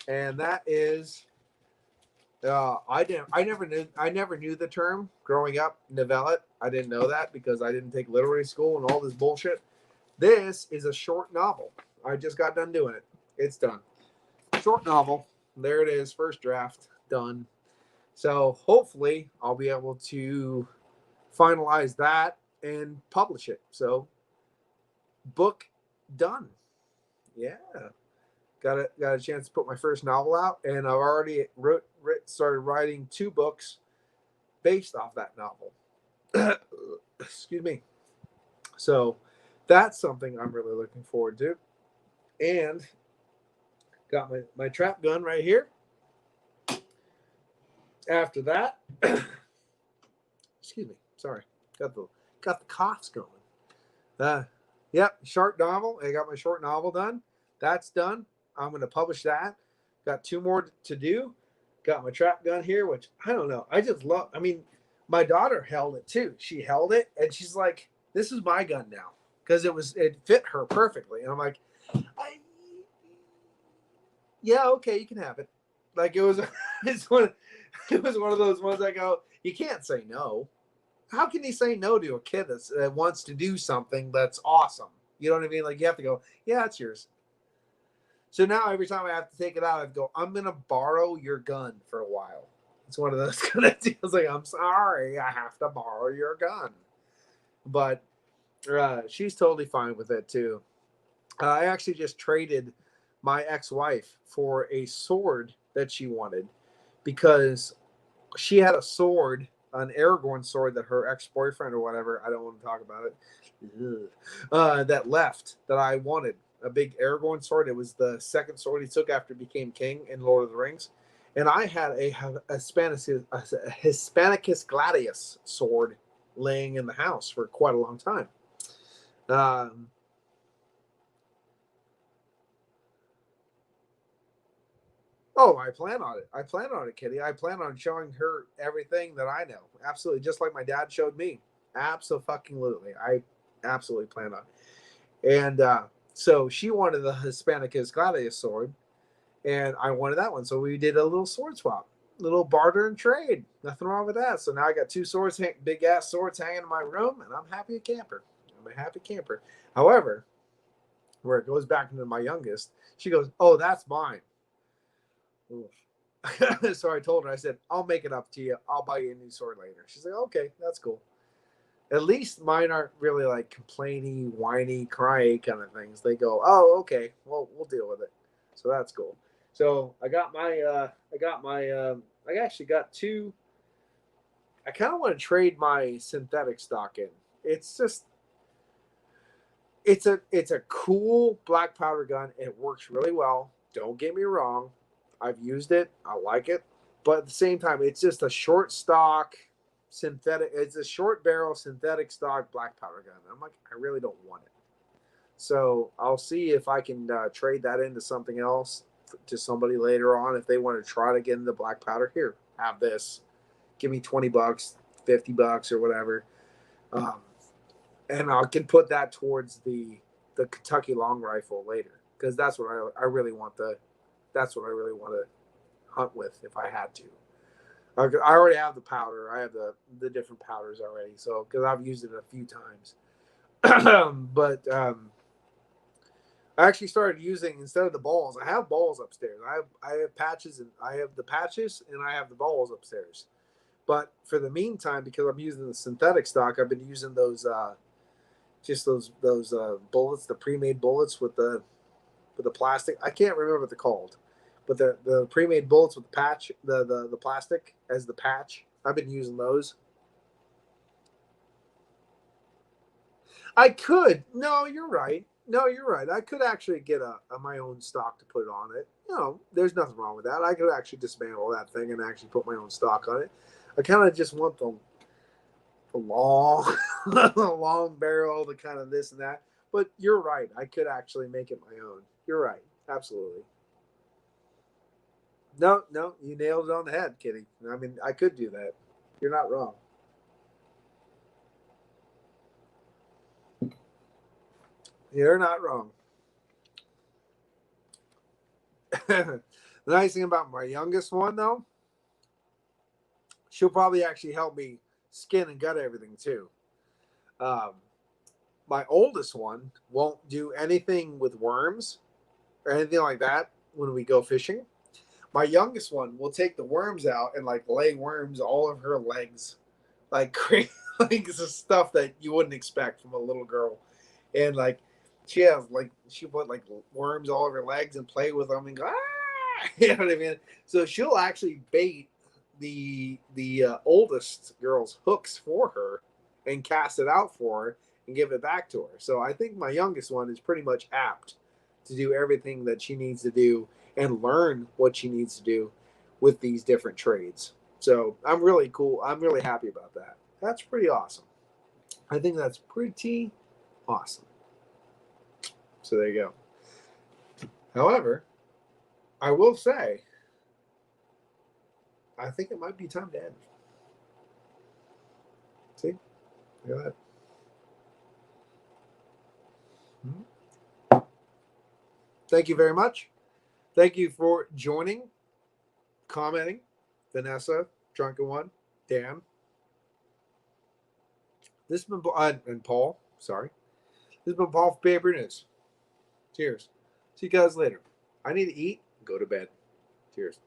and that is I never knew the term growing up, novelette. I didn't know that because I didn't take literary school and all this bullshit. This is a short novel. I just got done doing it. It's done. Short novel. There it is. First draft done. So hopefully I'll be able to finalize that and publish it. So book done. Yeah. Got a chance to put my first novel out, and I've already started writing 2 books based off that novel. Excuse me. So that's something I'm really looking forward to. And got my trap gun right here. After that, excuse me, sorry, got the coughs going. Yep, short novel. I got my short novel done. That's done. I'm going to publish that. Got 2 more to do. Got my trap gun here, which I don't know. I just love. I mean, my daughter held it too. She held it, and she's like, "This is my gun now," because it fit her perfectly. And I'm like, "Yeah, okay, you can have it." Like it was one of those ones I go, you can't say no. How can you say no to a kid that wants to do something that's awesome? You know what I mean? Like you have to go, yeah, it's yours. So now every time I have to take it out, I go, I'm gonna borrow your gun for a while. It's one of those kind of deals. Like, I'm sorry, I have to borrow your gun. But she's totally fine with it too. I actually just traded my ex-wife for a sword that she wanted because she had a sword, an Aragorn sword that her ex-boyfriend or whatever, I don't want to talk about it, that left that I wanted. A big Aragorn sword. It was the second sword he took after he became king in Lord of the Rings. And I had a Hispanicus Gladius sword laying in the house for quite a long time. Oh, I plan on it. I plan on it, Kitty. I plan on showing her everything that I know. Absolutely. Just like my dad showed me. Absolutely. I absolutely plan on it. And so she wanted the Hispanicus Gladius sword, and I wanted that one. So we did a little sword swap, little barter and trade. Nothing wrong with that. So now I got two swords, big ass swords hanging in my room, and I'm happy a camper. I'm a happy camper. However, where it goes back into my youngest, she goes, "Oh, that's mine." So I told her, I said, "I'll make it up to you. I'll buy you a new sword later." She's like, "Okay, that's cool." At least mine aren't really like complainy, whiny, cryy kind of things. They go, "Oh, okay, well, we'll deal with it." So that's cool. So I actually got two. I kind of want to trade my synthetic stock in. It's just, it's a cool black powder gun. It works really well. Don't get me wrong. I've used it. I like it. But at the same time, it's just a short stock synthetic. It's a short barrel synthetic stock black powder gun. I'm like, I really don't want it. So I'll see if I can trade that into something else to somebody later on if they want to try to get into black powder. Here, have this. Give me $20, $50, or whatever, and I can put that towards the Kentucky long rifle later because that's what I really want that's what I really want to hunt with if I had to. I already have the powder. I have the different powders already, so because I've used it a few times. But I actually started using, instead of the balls, I have balls upstairs. I have patches, and I have the patches and I have the balls upstairs. But for the meantime, because I'm using the synthetic stock, I've been using those just those bullets, the pre-made bullets with the plastic. I can't remember what they're called, but the pre-made bullets with the patch, the plastic as the patch. I've been using those. I could. No, you're right. No, you're right. I could actually get my own stock to put on it. No, there's nothing wrong with that. I could actually dismantle that thing and actually put my own stock on it. I kind of just want the long, the long barrel, the kind of this and that. But you're right. I could actually make it my own. You're right. Absolutely. No, no, you nailed it on the head, Kitty. I mean, I could do that. You're not wrong. You're not wrong. The nice thing about my youngest one, though, she'll probably actually help me skin and gut everything too. Um, my oldest one won't do anything with worms or anything like that when we go fishing. My youngest one will take the worms out and like lay worms all of her legs, like like this is stuff that you wouldn't expect from a little girl, and like she put like worms all over her legs and play with them and go ah, you know what I mean. So she'll actually bait the oldest girl's hooks for her and cast it out for her and give it back to her. So I think my youngest one is pretty much apt to do everything that she needs to do and learn what she needs to do with these different trades. So I'm really cool. I'm really happy about that. That's pretty awesome. I think that's pretty awesome. So there you go. However, I will say, I think it might be time to end. See? Look at that. Thank you very much. Thank you for joining, commenting. Vanessa, Drunken One, Dan. This has been and Paul. Sorry. This has been Paul for PABrewNews. Cheers. See you guys later. I need to eat. Go to bed. Cheers.